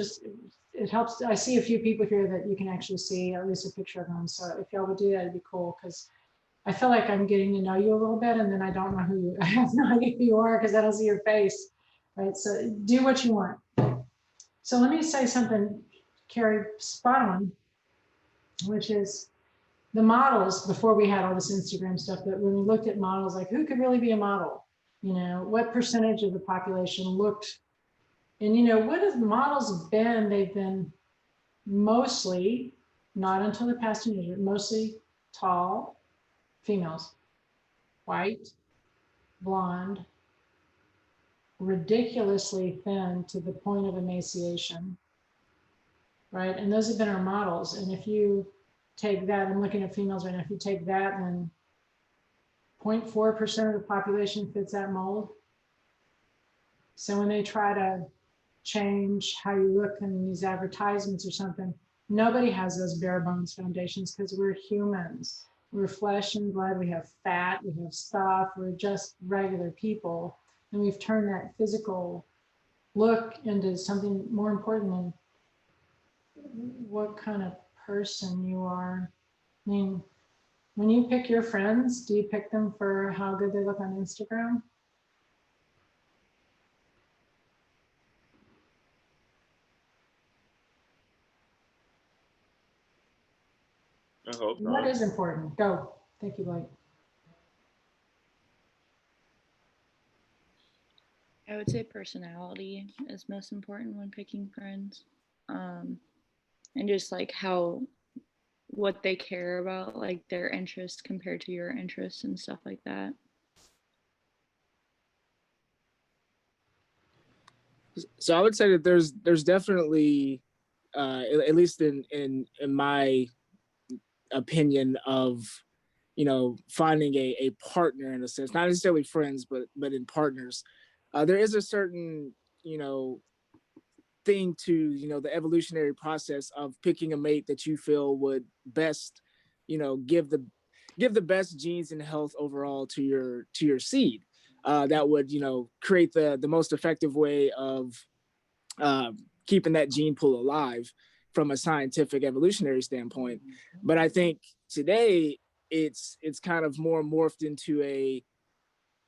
it helps. I see a few people here that you can actually see at least a picture of them. So if y'all would do that, it'd be cool, because I feel like I'm getting to know you a little bit, and then I don't know I have no idea who you are because I don't see your face, right? So do what you want. So let me say something, Carrie, spot on, which is the models before we had all this Instagram stuff, that when we looked at models, like who could really be a model? What percentage of the population looked, and what have models been? They've been mostly, not until the past 10 years, mostly tall females, white, blonde, ridiculously thin to the point of emaciation, right? And those have been our models. And if you take that, I'm looking at females right now, if you take that, then 0.4% of the population fits that mold. So when they try to change how you look in these advertisements or something, nobody has those bare bones foundations, because we're humans. We're flesh and blood, we have fat, we have stuff, we're just regular people. And we've turned that physical look into something more important than what kind of person you are. I mean, when you pick your friends, do you pick them for how good they look on Instagram? I hope not. What is important? Go. Thank you, Blake. I would say personality is most important when picking friends. And just like what they care about, like their interests compared to your interests and stuff like that. So I would say that there's definitely, at least in my opinion of, finding a partner in a sense, not necessarily friends, but in partners, there is a certain, thing to, the evolutionary process of picking a mate that you feel would best, give the best genes and health overall to your seed. That would, create the most effective way of keeping that gene pool alive from a scientific evolutionary standpoint. But I think today it's kind of more morphed into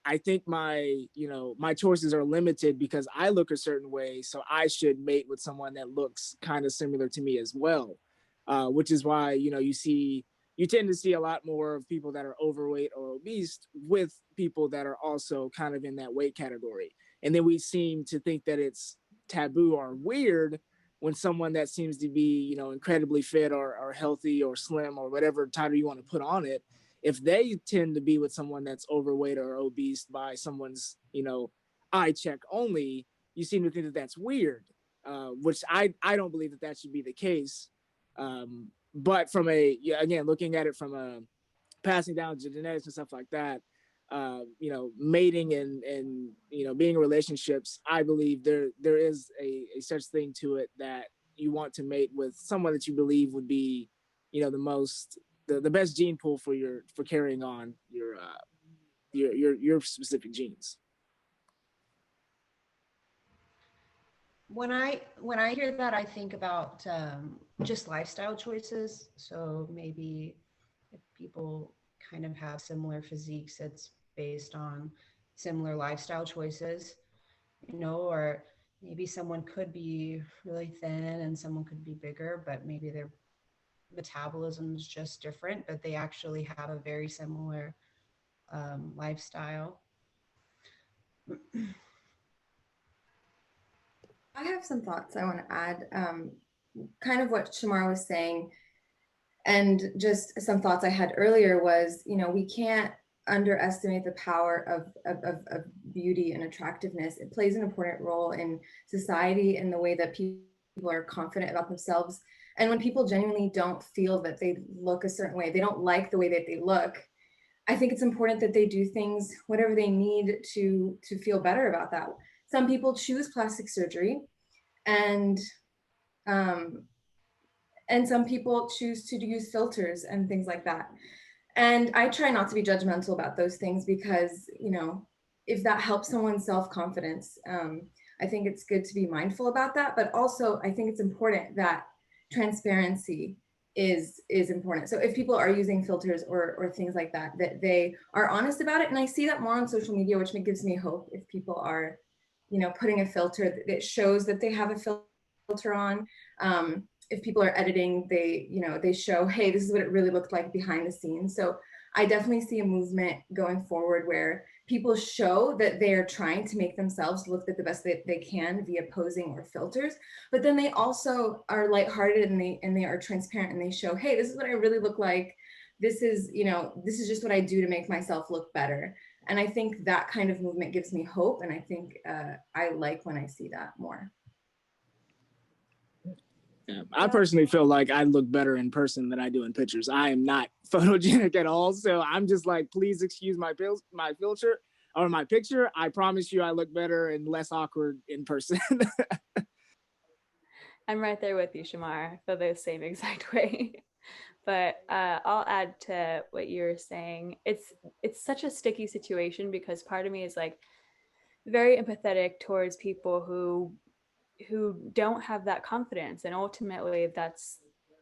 I think my choices are limited because I look a certain way, so I should mate with someone that looks kind of similar to me as well, which is why you tend to see a lot more of people that are overweight or obese with people that are also kind of in that weight category. And then we seem to think that it's taboo or weird when someone that seems to be, incredibly fit or healthy or slim or whatever title you want to put on it, if they tend to be with someone that's overweight or obese by someone's, eye check only, you seem to think that that's weird, which I don't believe that should be the case. But from again, looking at it from a passing down genetics and stuff like that, mating and being in relationships, I believe there is a such thing to it, that you want to mate with someone that you believe would be, the best gene pool for carrying on your specific genes. When I hear that, I think about just lifestyle choices. So maybe if people kind of have similar physiques, it's based on similar lifestyle choices, or maybe someone could be really thin and someone could be bigger, but maybe their metabolism is just different, but they actually have a very similar lifestyle. I have some thoughts I want to add, kind of what Shamar was saying, and just some thoughts I had earlier was, we can't underestimate the power of beauty and attractiveness. It plays an important role in society in the way that people are confident about themselves. And when people genuinely don't feel that they look a certain way, they don't like the way that they look, I think it's important that they do things, whatever they need to feel better about that. Some people choose plastic surgery, and some people choose to use filters and things like that. And I try not to be judgmental about those things because, if that helps someone's self-confidence, I think it's good to be mindful about that. But also, I think it's important that transparency is important. So if people are using filters or things like that, that they are honest about it. And I see that more on social media, which gives me hope. If people are, putting a filter that shows that they have a filter on, if people are editing, they show, hey, this is what it really looked like behind the scenes. So I definitely see a movement going forward where people show that they're trying to make themselves look the best that they can via posing or filters, but then they also are lighthearted and they are transparent and they show, hey, this is what I really look like. This is just what I do to make myself look better. And I think that kind of movement gives me hope. And I think I like when I see that more. Yeah, I personally feel like I look better in person than I do in pictures. I am not photogenic at all, so I'm just like, please excuse my filter or my picture. I promise you, I look better and less awkward in person. I'm right there with you, Shamar. I feel the same exact way. But I'll add to what you're saying. It's such a sticky situation because part of me is like very empathetic towards people who don't have that confidence, and ultimately that's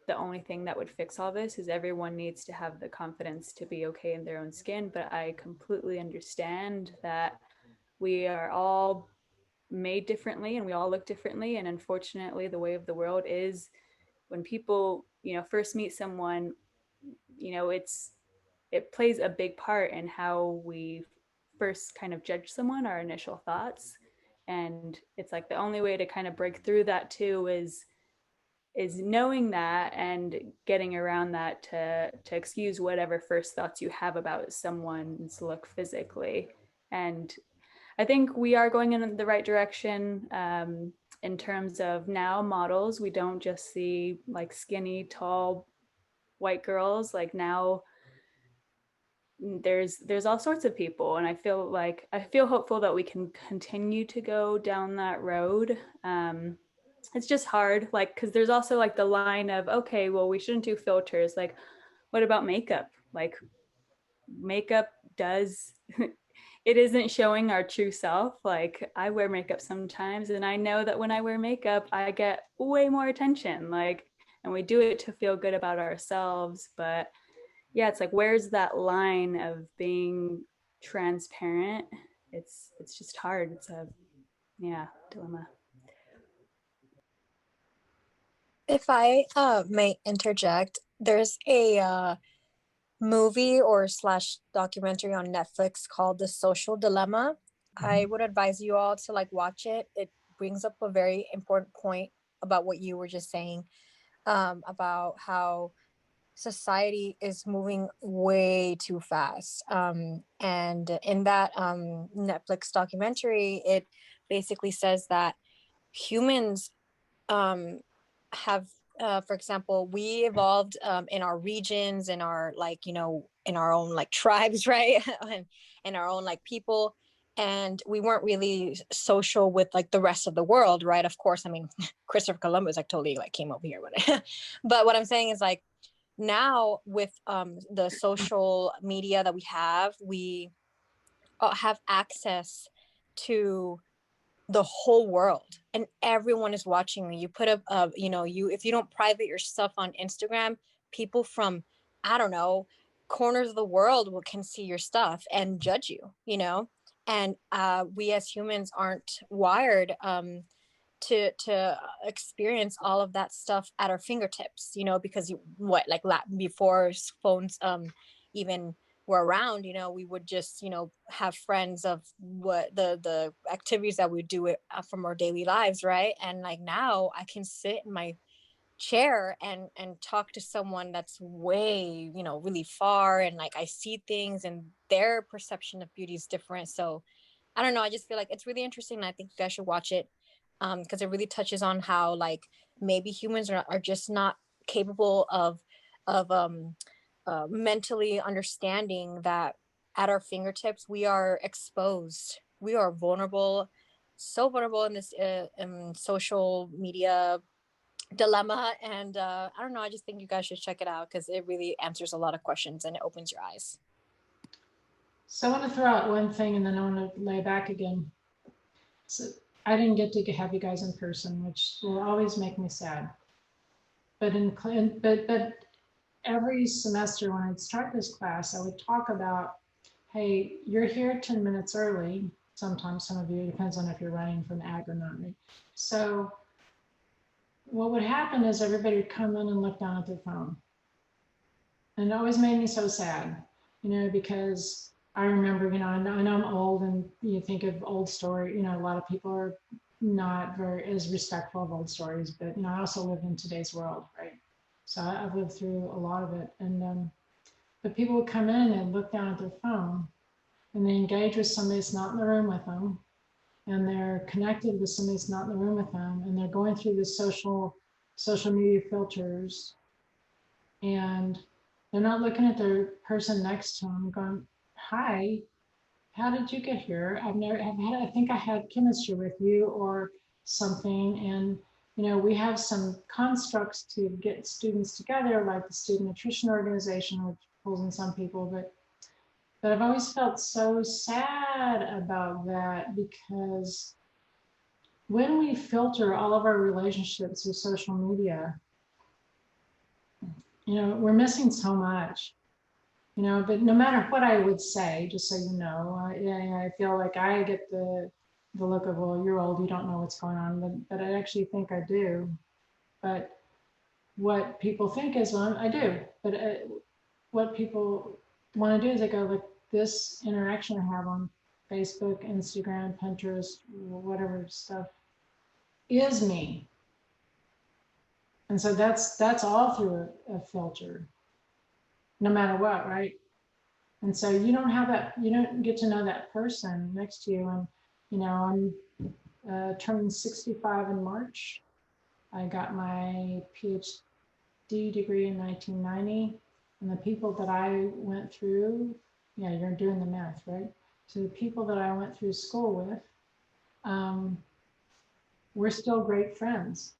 the only thing that would fix all this. Is everyone needs to have the confidence to be okay in their own skin. But I completely understand that we are all made differently and we all look differently, and unfortunately the way of the world is when people first meet someone, it plays a big part in how we first kind of judge someone, our initial thoughts. And it's like the only way to kind of break through that too is knowing that and getting around that to excuse whatever first thoughts you have about someone's look physically. And I think we are going in the right direction in terms of now models. We don't just see like skinny, tall, white girls. Like now there's all sorts of people, and I feel hopeful that we can continue to go down that road. It's just hard, like, because there's also like the line of, okay, well, we shouldn't do filters. Like, what about makeup? Like, makeup does it isn't showing our true self. Like, I wear makeup sometimes, and I know that when I wear makeup, I get way more attention. Like, and we do it to feel good about ourselves. But yeah, it's like, where's that line of being transparent? It's just hard. It's a dilemma. If I may interject, there's a movie or slash documentary on Netflix called The Social Dilemma. I would advise you all to like watch it. It brings up a very important point about what you were just saying, about how society is moving way too fast. And in that Netflix documentary, it basically says that humans have for example, we evolved in our regions, in our like, you know, in our own like tribes, right? and in our own like people. And we weren't really social with like the rest of the world, right? Of course, I mean, Christopher Columbus like totally like came over here, but what I'm saying is like now with the social media that we have access to the whole world and everyone is watching you. You put up you know, you, if you don't private your stuff on Instagram, people from, I don't know, corners of the world can see your stuff and judge you, you know. And we as humans aren't wired to experience all of that stuff at our fingertips, you know, because before phones even were around, you know, we would just, you know, have friends of what the activities that we do from our daily lives, right? And like now I can sit in my chair and talk to someone that's way, you know, really far, and like I see things and their perception of beauty is different. So I don't know, I just feel like it's really interesting, and I think you guys should watch it because it really touches on how like maybe humans are just not capable of mentally understanding that at our fingertips we are exposed, we are vulnerable, so vulnerable in this social media dilemma. And I don't know, I just think you guys should check it out because it really answers a lot of questions and it opens your eyes. So I want to throw out one thing and then I want to lay back again. So I didn't get to have you guys in person, which will always make me sad. But but every semester when I'd start this class, I would talk about, hey, you're here 10 minutes early. Sometimes some of you, it depends on if you're running from ag or not. Right? So what would happen is everybody would come in and look down at their phone. And it always made me so sad, you know, because I remember, you know, I know I'm old and you think of old story, you know, a lot of people are not very as respectful of old stories, but, you know, I also live in today's world, right? So I've lived through a lot of it. And, but people would come in and look down at their phone and they engage with somebody that's not in the room with them. And they're connected with somebody that's not in the room with them. And they're going through the social media filters. And they're not looking at the person next to them going, hi, how did you get here? I think I had chemistry with you or something. And, you know, we have some constructs to get students together, like the Student Nutrition Organization, which pulls in some people, but I've always felt so sad about that because when we filter all of our relationships through social media, you know, we're missing so much. You know, but no matter what I would say, just so you know, I feel like I get the look of, well, you're old, you don't know what's going on, but I actually think I do. But what people think is, well, I do. But what people want to do is they go, like, this interaction I have on Facebook, Instagram, Pinterest, whatever stuff is me. And so that's all through a filter. No matter what, right? And so you don't have that, you don't get to know that person next to you. And, you know, I'm turning 65 in March. I got my PhD degree in 1990. And the people that I went through, yeah, you're doing the math, right? So the people that I went through school with, we're still great friends.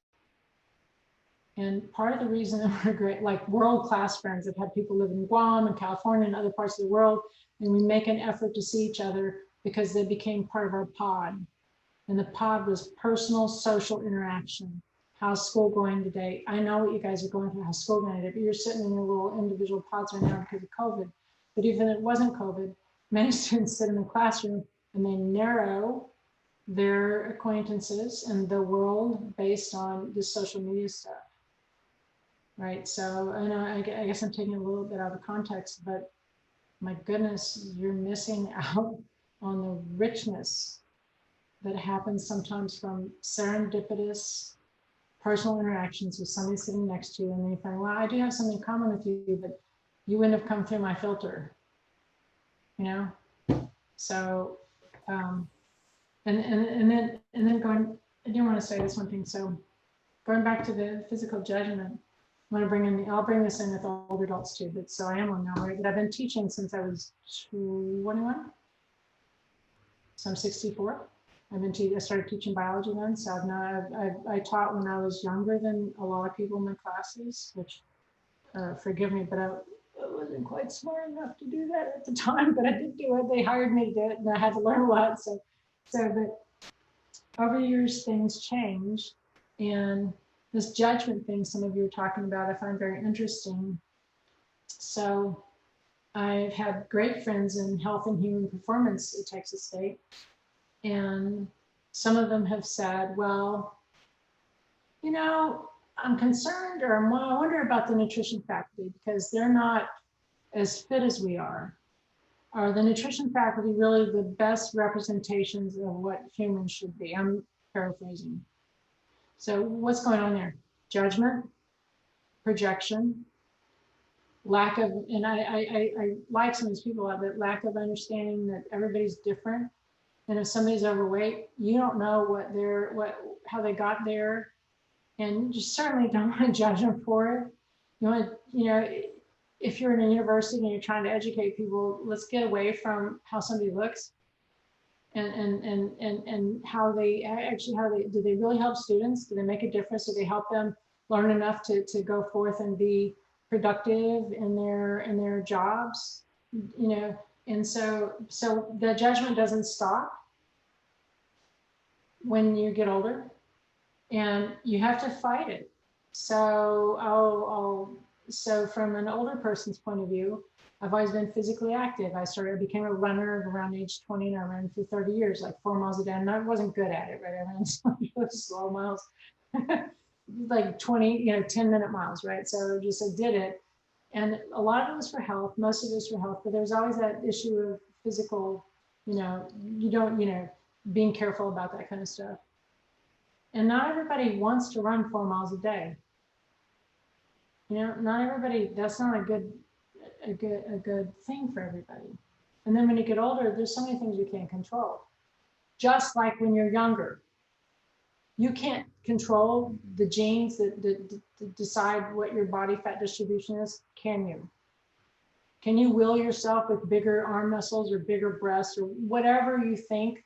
And part of the reason that we're great, like world-class friends, I've had people live in Guam and California and other parts of the world, and we make an effort to see each other because they became part of our pod. And the pod was personal, social interaction. How's school going today? I know what you guys are going through, how's school going today, but you're sitting in your little individual pods right now because of COVID. But even if it wasn't COVID, many students sit in the classroom and they narrow their acquaintances and the world based on the social media stuff. Right, so I know I guess I'm taking a little bit out of context, but my goodness, you're missing out on the richness that happens sometimes from serendipitous personal interactions with somebody sitting next to you, and then you find, well, I do have something in common with you, but you wouldn't have come through my filter, you know. So, and then going, I do want to say this one thing. So, going back to the physical judgment, I'll bring this in with older adults too, but so I am one now, right? But I've been teaching since I was 21. So I'm 64. I started teaching biology then. So I taught when I was younger than a lot of people in my classes, which forgive me, but I wasn't quite smart enough to do that at the time, but I did do it. They hired me to do it and I had to learn a lot. But over the years, things change. And this judgment thing some of you are talking about, I find very interesting. So I've had great friends in health and human performance at Texas State. And some of them have said, well, you know, I'm concerned, or I wonder about the nutrition faculty because they're not as fit as we are. Are the nutrition faculty really the best representations of what humans should be? I'm paraphrasing. So what's going on there? Judgment, projection, lack of, and I like some of these people, but lack of understanding that everybody's different. And if somebody's overweight, you don't know how they got there, and you certainly don't want to judge them for it. You want to, you know, if you're in a university and you're trying to educate people, let's get away from how somebody looks and how they do they really help students? Do they make a difference? Do they help them learn enough to go forth and be productive in their jobs? You know, and so the judgment doesn't stop when you get older, and you have to fight it. So so from an older person's point of view, I've always been physically active. I became a runner around age 20, and I ran for 30 years, like 4 miles a day. And I wasn't good at it, right? I ran slow miles, like 20, 10-minute miles, right? So I did it. And a lot of it was for health, most of it was for health, but there's always that issue of physical, being careful about that kind of stuff. And not everybody wants to run 4 miles a day. Not everybody, that's not a good thing for everybody. And then when you get older, there's so many things you can't control. Just like when you're younger, you can't control the genes that decide what your body fat distribution is, can you? Can you will yourself with bigger arm muscles or bigger breasts or whatever you think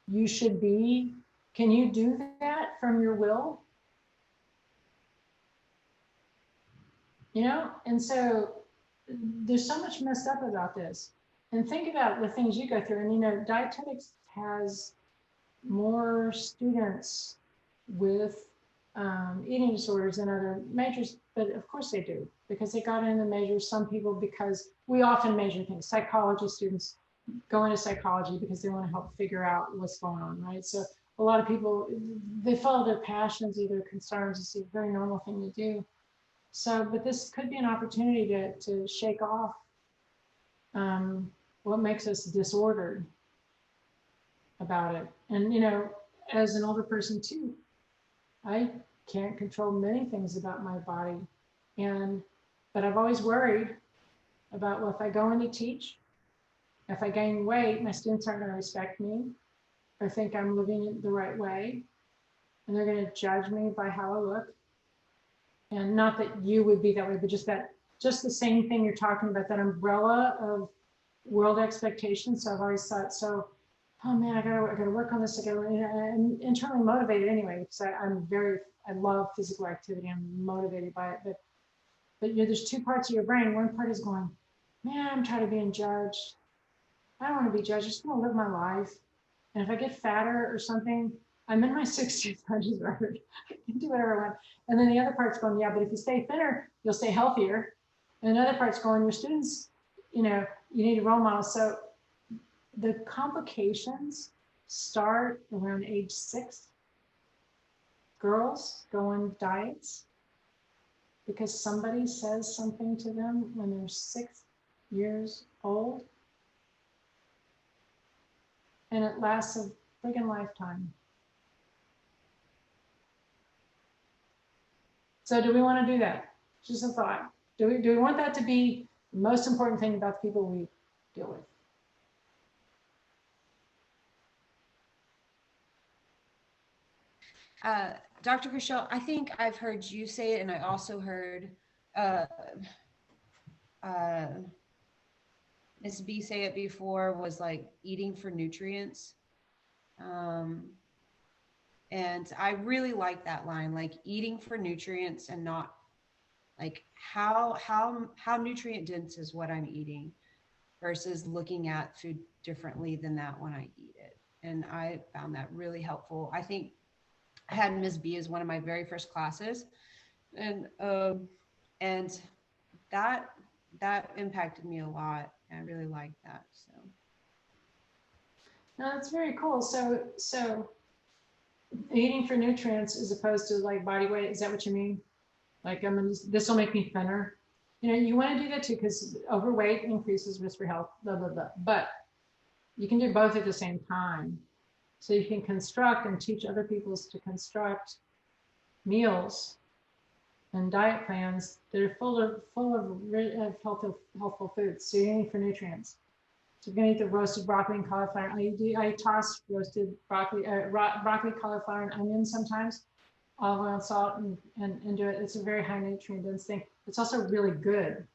you should be? Can you do that from your will? And so there's so much messed up about this. And think about the things you go through. And dietetics has more students with eating disorders than other majors, but of course they do, because they got into majors. Some people, because we often measure things. Psychology students go into psychology because they want to help figure out what's going on, right? So a lot of people, they follow their passions or their concerns. It's a very normal thing to do. So, but this could be an opportunity to shake off what makes us disordered about it. And, as an older person too, I can't control many things about my body. But I've always worried about, well, if I go in to teach, if I gain weight, my students aren't going to respect me or think I'm living it the right way. And they're going to judge me by how I look. And not that you would be that way, but just the same thing you're talking about, that umbrella of world expectations. So I've always thought, oh man, I gotta work on this. I'm internally motivated anyway, because I love physical activity. I'm motivated by it. But there's two parts of your brain. One part is going, man, I'm tired of being judged. I don't want to be judged. I just want to live my life. And if I get fatter or something, I'm in my 60s. I can do whatever I want. And then the other part's going, yeah, but if you stay thinner, you'll stay healthier. And another part's going, your students, you need a role model. So the complications start around age 6. Girls go on diets because somebody says something to them when they're 6 years old. And it lasts a friggin' lifetime. So do we want to do that? Just a thought. Do we want that to be the most important thing about the people we deal with? Dr. Chriselle, I think I've heard you say it, and I also heard uh, uh, Miss B say it before, was like eating for nutrients. Um, and I really like that line, like eating for nutrients and not like how nutrient dense is what I'm eating versus looking at food differently than that when I eat it. And I found that really helpful. I think I had Ms. B as one of my very first classes, and and that that impacted me a lot. I really liked that. So No, that's very cool. So eating for nutrients as opposed to like body weight, is that what you mean? Like, this will make me thinner. You know, you want to do that too, because overweight increases risk for health, blah, blah, blah. But you can do both at the same time. So you can construct and teach other people to construct meals and diet plans that are full of healthful foods. So you're eating for nutrients. So you're gonna eat the roasted broccoli and cauliflower. I toss roasted broccoli, broccoli, cauliflower, and onion sometimes, olive oil and salt, and do it. It's a very high nutrient dense thing. It's also really good,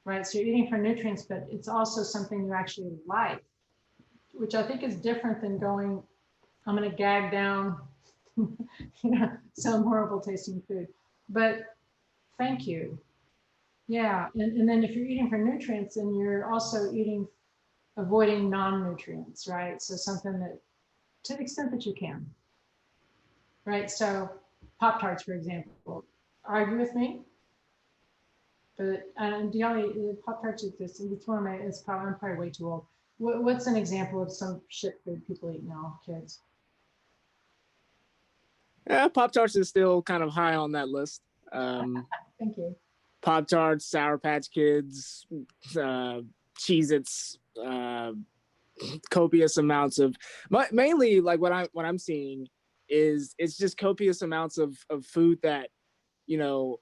right? So you're eating for nutrients, but it's also something you actually like, which I think is different than going, I'm gonna gag down, some horrible tasting food. But thank you. Yeah, and then if you're eating for nutrients, then you're also avoiding non-nutrients, right? So something that, to the extent that you can, right? So Pop-Tarts, for example, argue with me, but do y'all eat Pop-Tarts? It's one of my, I'm probably way too old. What's an example of some shit food people eat now, kids? Yeah, Pop-Tarts is still kind of high on that list. Thank you. Pop-Tarts, Sour Patch Kids, Cheez-Its, copious amounts of, mainly like what I'm seeing is it's just copious amounts of food that, you know,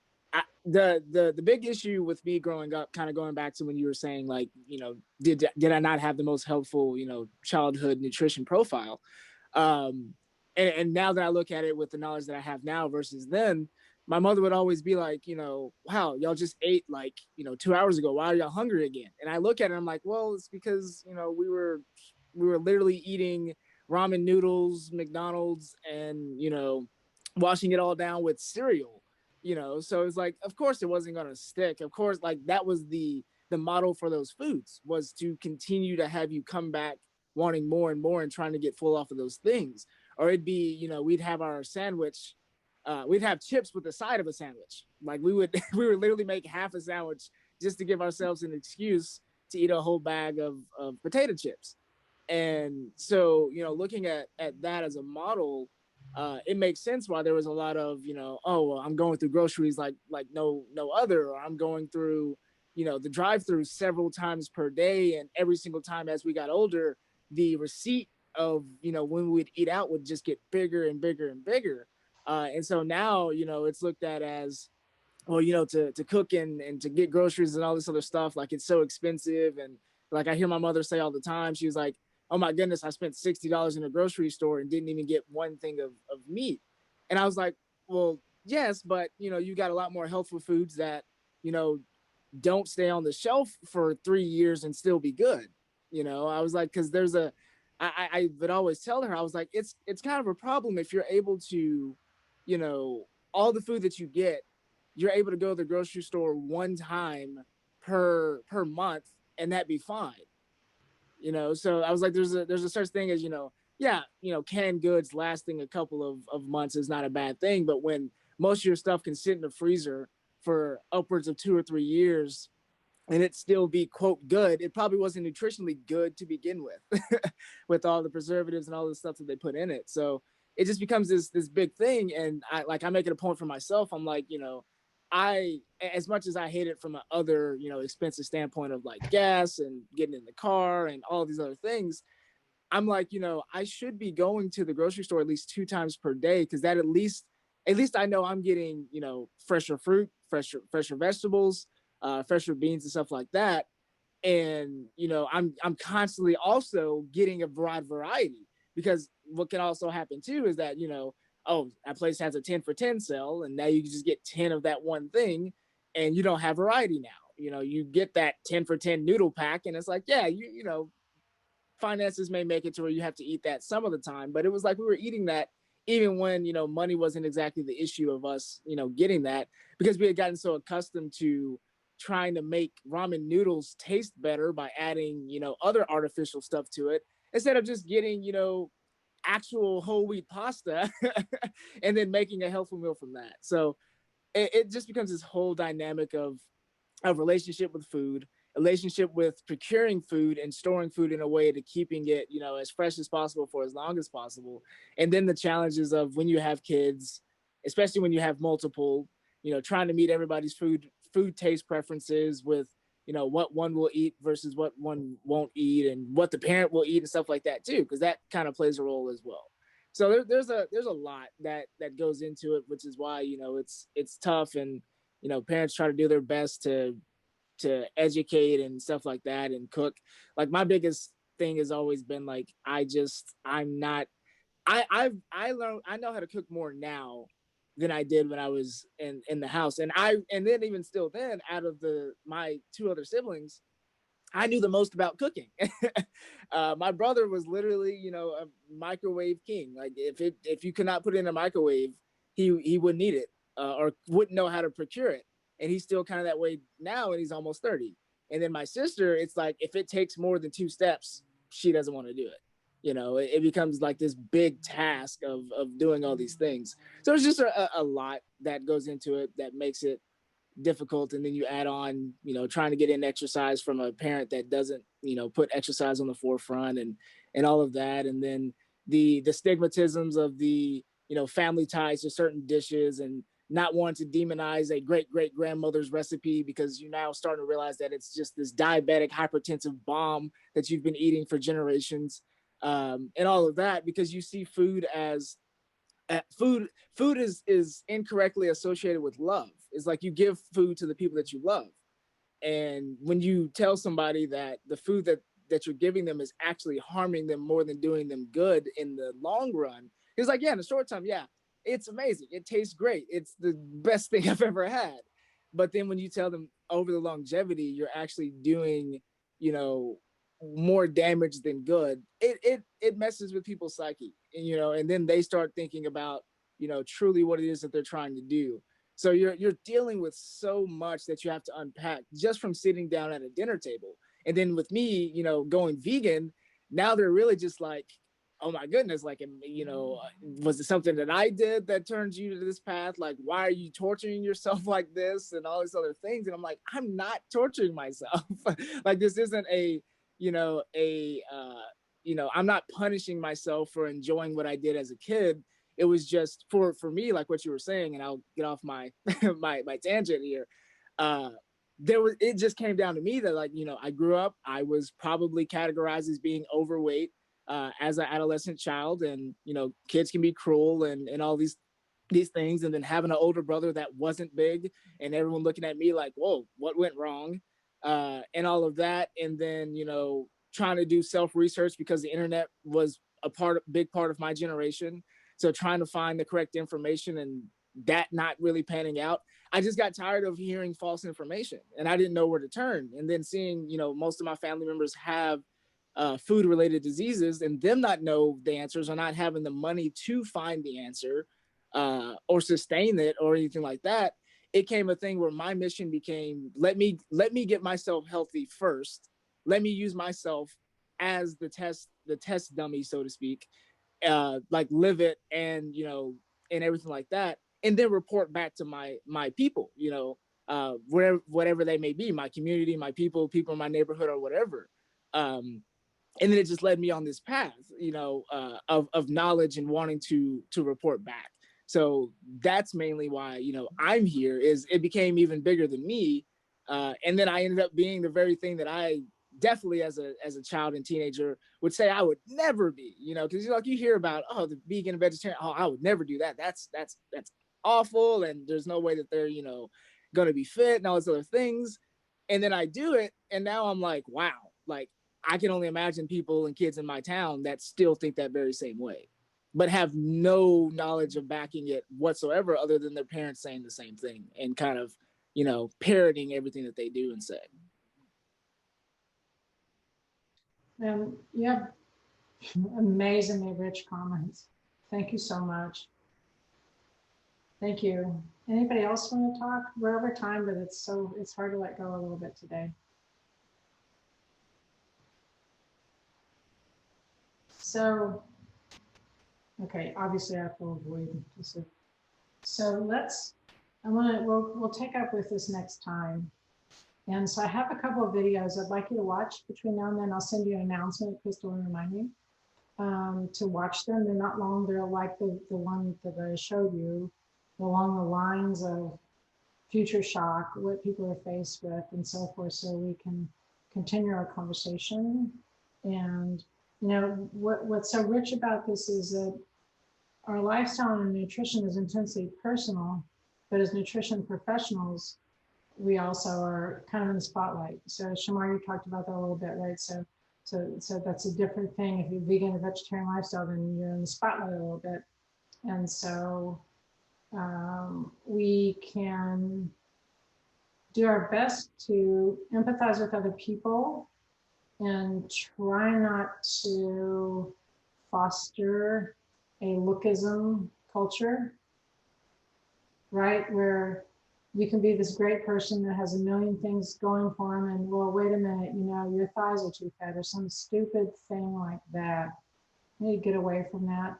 the big issue with me growing up, kind of going back to when you were saying, like, you know, did I not have the most helpful, you know, childhood nutrition profile? And now that I look at it with the knowledge that I have now versus then, my mother would always be like, you know, wow, y'all just ate like, you know, 2 hours ago. Why are y'all hungry again? And I look at it, I'm like, well, it's because, you know, we were literally eating ramen noodles, McDonald's, and, you know, washing it all down with cereal, you know? So it's like, of course it wasn't going to stick. Of course, like that was the model for those foods, was to continue to have you come back wanting more and more and trying to get full off of those things. Or it'd be, you know, we'd have our sandwich, we'd have chips with the side of a sandwich. Like we would literally make half a sandwich just to give ourselves an excuse to eat a whole bag of potato chips. And so, you know, looking at that as a model, it makes sense why there was a lot of, you know, oh, well, I'm going through groceries like no other, or I'm going through, you know, the drive-through several times per day. And every single time as we got older, the receipt of, you know, when we'd eat out would just get bigger and bigger and bigger. And so now, you know, it's looked at as, well, you know, to cook and to get groceries and all this other stuff, like it's so expensive. And like I hear my mother say all the time, she was like, oh my goodness, I spent $60 in a grocery store and didn't even get one thing of meat. And I was like, well, yes, but, you know, you got a lot more healthful foods that, you know, don't stay on the shelf for 3 years and still be good. You know, I was like, because I would always tell her, I was like, it's kind of a problem if you're able to, you know, all the food that you get, you're able to go to the grocery store one time per month and that be fine. You know, so I was like, there's a such thing as, you know, yeah, you know, canned goods lasting a couple of months is not a bad thing. But when most of your stuff can sit in the freezer for upwards of 2 or 3 years and it still be, quote, good, it probably wasn't nutritionally good to begin with, with all the preservatives and all the stuff that they put in it. So it just becomes this big thing. And I make it a point for myself. I'm like, you know, as much as I hate it from a other, you know, expensive standpoint of like gas and getting in the car and all these other things, I'm like, you know, I should be going to the grocery store at least 2 times per day, because that at least I know I'm getting, you know, fresher fruit, fresher vegetables, fresher beans and stuff like that. And, you know, I'm constantly also getting a broad variety, because what can also happen too is that, you know, oh, that place has a 10 for 10 sale, and now you can just get 10 of that one thing, and you don't have variety now. You know, you get that 10 for 10 noodle pack, and it's like, yeah, you know, finances may make it to where you have to eat that some of the time, but it was like we were eating that even when, you know, money wasn't exactly the issue of us, you know, getting that, because we had gotten so accustomed to trying to make ramen noodles taste better by adding, you know, other artificial stuff to it, instead of just getting, you know, actual whole wheat pasta and then making a healthful meal from that. So it just becomes this whole dynamic of relationship with food, relationship with procuring food and storing food in a way to keeping it, you know, as fresh as possible for as long as possible. And then the challenges of when you have kids, especially when you have multiple, you know, trying to meet everybody's food taste preferences with, you know, what one will eat versus what one won't eat, and what the parent will eat and stuff like that too, because that kind of plays a role as well. So there's a lot that goes into it, which is why, you know, it's tough, and you know, parents try to do their best to educate and stuff like that and cook. Like my biggest thing has always been like, I'm not, I learned, I know how to cook more now than I did when I was in the house. And then even still then, out of my two other siblings, I knew the most about cooking. My brother was literally, you know, a microwave king. Like if you could not put it in a microwave, he wouldn't eat it, or wouldn't know how to procure it. And he's still kind of that way now, and he's almost 30. And then my sister, it's like if it takes more than 2 steps, she doesn't want to do it. You know, it becomes like this big task of doing all these things. So it's just a lot that goes into it that makes it difficult. And then you add on, you know, trying to get in exercise from a parent that doesn't, you know, put exercise on the forefront, and all of that. And then the stigmatisms of the, you know, family ties to certain dishes, and not wanting to demonize a great grandmother's recipe, because you're now starting to realize that it's just this diabetic hypertensive bomb that you've been eating for generations, and all of that, because you see food as food is incorrectly associated with love. It's like you give food to the people that you love, and when you tell somebody that the food that you're giving them is actually harming them more than doing them good in the long run, it's like, yeah, in the short term, yeah, it's amazing, it tastes great, it's the best thing I've ever had. But then when you tell them over the longevity, you're actually doing, you know, more damage than good, it messes with people's psyche, and, you know, and then they start thinking about, you know, truly what it is that they're trying to do. So you're dealing with so much that you have to unpack just from sitting down at a dinner table. And then with me, you know, going vegan, now they're really just like, oh my goodness, like, you know, was it something that I did that turned you to this path? Like, why are you torturing yourself like this and all these other things? And I'm like, I'm not torturing myself. Like, this isn't a, you know, you know, I'm not punishing myself for enjoying what I did as a kid. It was just for me, like what you were saying, and I'll get off my my tangent here. It just came down to me that, like, you know, I grew up, I was probably categorized as being overweight as an adolescent child, and, you know, kids can be cruel and all these things, and then having an older brother that wasn't big, and everyone looking at me like, whoa, what went wrong, and all of that. And then, you know, trying to do self-research because the internet was big part of my generation, so trying to find the correct information, and that not really panning out. I just got tired of hearing false information, and I didn't know where to turn. And then seeing, you know, most of my family members have food related diseases, and them not know the answers, or not having the money to find the answer, or sustain it or anything like that. It came a thing where my mission became, let me get myself healthy first. Let me use myself as the test dummy, so to speak, like live it, and, you know, and everything like that, and then report back to my people, you know, whatever they may be, my community, my people in my neighborhood, or whatever. And then it just led me on this path, you know, of knowledge and wanting to report back. So that's mainly why, you know, I'm here. Is it became even bigger than me, and then I ended up being the very thing that I definitely as a child and teenager would say I would never be, you know, because, you know, like, you hear about, oh, the vegan and vegetarian, oh, I would never do that. That's awful, and there's no way that they're, you know, gonna be fit and all these other things. And then I do it, and now I'm like, wow, like, I can only imagine people and kids in my town that still think that very same way, but have no knowledge of backing it whatsoever other than their parents saying the same thing and kind of, you know, parroting everything that they do and say. And you have amazingly rich comments. Thank you so much. Thank you. Anybody else want to talk? We're over time, but it's hard to let go a little bit today. So, okay, obviously I have to avoid this. So we'll take up with this next time. And so I have a couple of videos I'd like you to watch between now and then. I'll send you an announcement, Crystal, and remind me to watch them. They're not long. They're like the one that I showed you, along the lines of future shock, what people are faced with, and so forth, so we can continue our conversation. And you know what's so rich about this is that our lifestyle and nutrition is intensely personal, but as nutrition professionals, we also are kind of in the spotlight. So Shamar, you talked about that a little bit, right? So that's a different thing. If you're vegan or vegetarian lifestyle, then you're in the spotlight a little bit. And so we can do our best to empathize with other people and try not to foster a lookism culture, right? Where you can be this great person that has a million things going for him, and well, wait a minute, you know, your thighs are too fat or some stupid thing like that. You need to get away from that,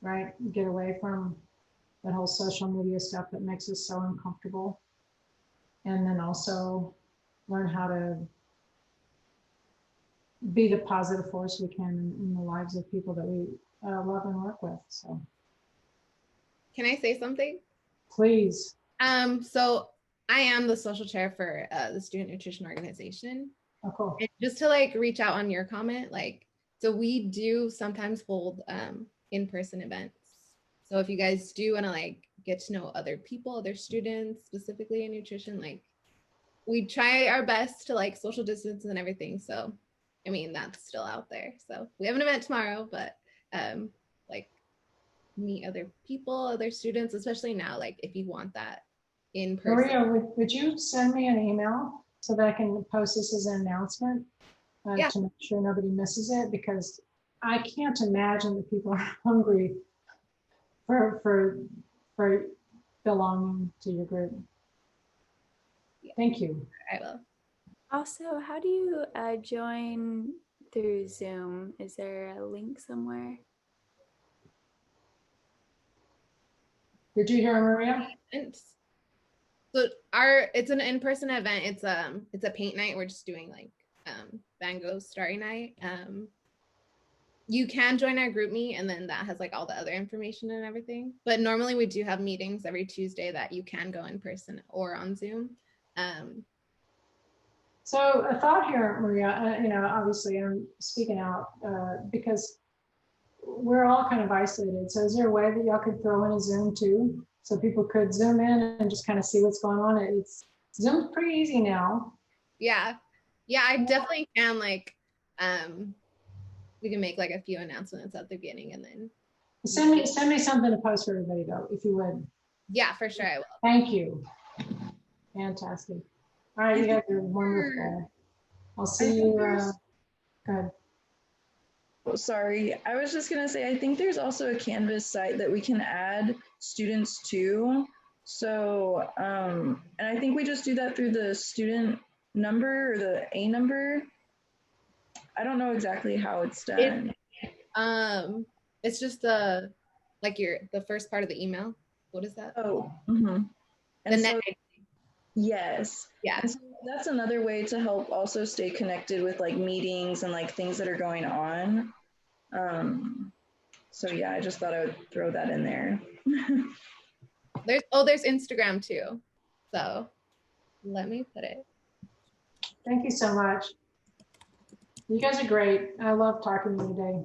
right? Get away from that whole social media stuff that makes us so uncomfortable. And then also learn how to be the positive force we can in the lives of people that we love and work with. So, can I say something? Please. So I am the social chair for the Student Nutrition Organization. Oh, cool. And just to like reach out on your comment, like, so we do sometimes hold in-person events. So if you guys do want to like get to know other people, other students, specifically in nutrition, like we try our best to like social distance and everything. So, I mean, that's still out there. So we have an event tomorrow, but like meet other people, other students, especially now, like if you want that in person. Maria, would you send me an email so that I can post this as an announcement Yeah. to make sure nobody misses it? Because I can't imagine that people are hungry for belonging to your group. Yeah. Thank you. I will. Also, how do you join through Zoom? Is there a link somewhere? Did you hear Maria? So it's an in-person event. It's a paint night. We're just doing like Van Gogh's Starry Night. You can join our group meet, and then that has like all the other information and everything. But normally we do have meetings every Tuesday that you can go in person or on Zoom. So a thought here, Maria, you know, obviously I'm speaking out because we're all kind of isolated. So is there a way that y'all could throw in a Zoom too? So people could Zoom in and just kind of see what's going on. Zoom's pretty easy now. Yeah, I definitely can. Like, we can make like a few announcements at the beginning, and then send me something to post for everybody though, if you would. Yeah, for sure I will. Thank you. Fantastic. All right, you guys are wonderful. I'll see you. Go ahead. Oh, sorry, I was just gonna say, I think there's also a Canvas site that we can add students to. So, and I think we just do that through the student number or the A number. I don't know exactly how it's done. It's just the first part of the email. What is that? Oh, mm-hmm. The net. Yes. Yeah. And so that's another way to help also stay connected with like meetings and like things that are going on. So yeah, I just thought I would throw that in there. There's Instagram too. So let me put it. Thank you so much. You guys are great. I love talking to you today.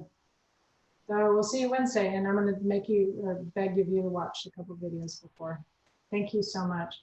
So we'll see you Wednesday, and I'm going to beg you to watch a couple videos before. Thank you so much.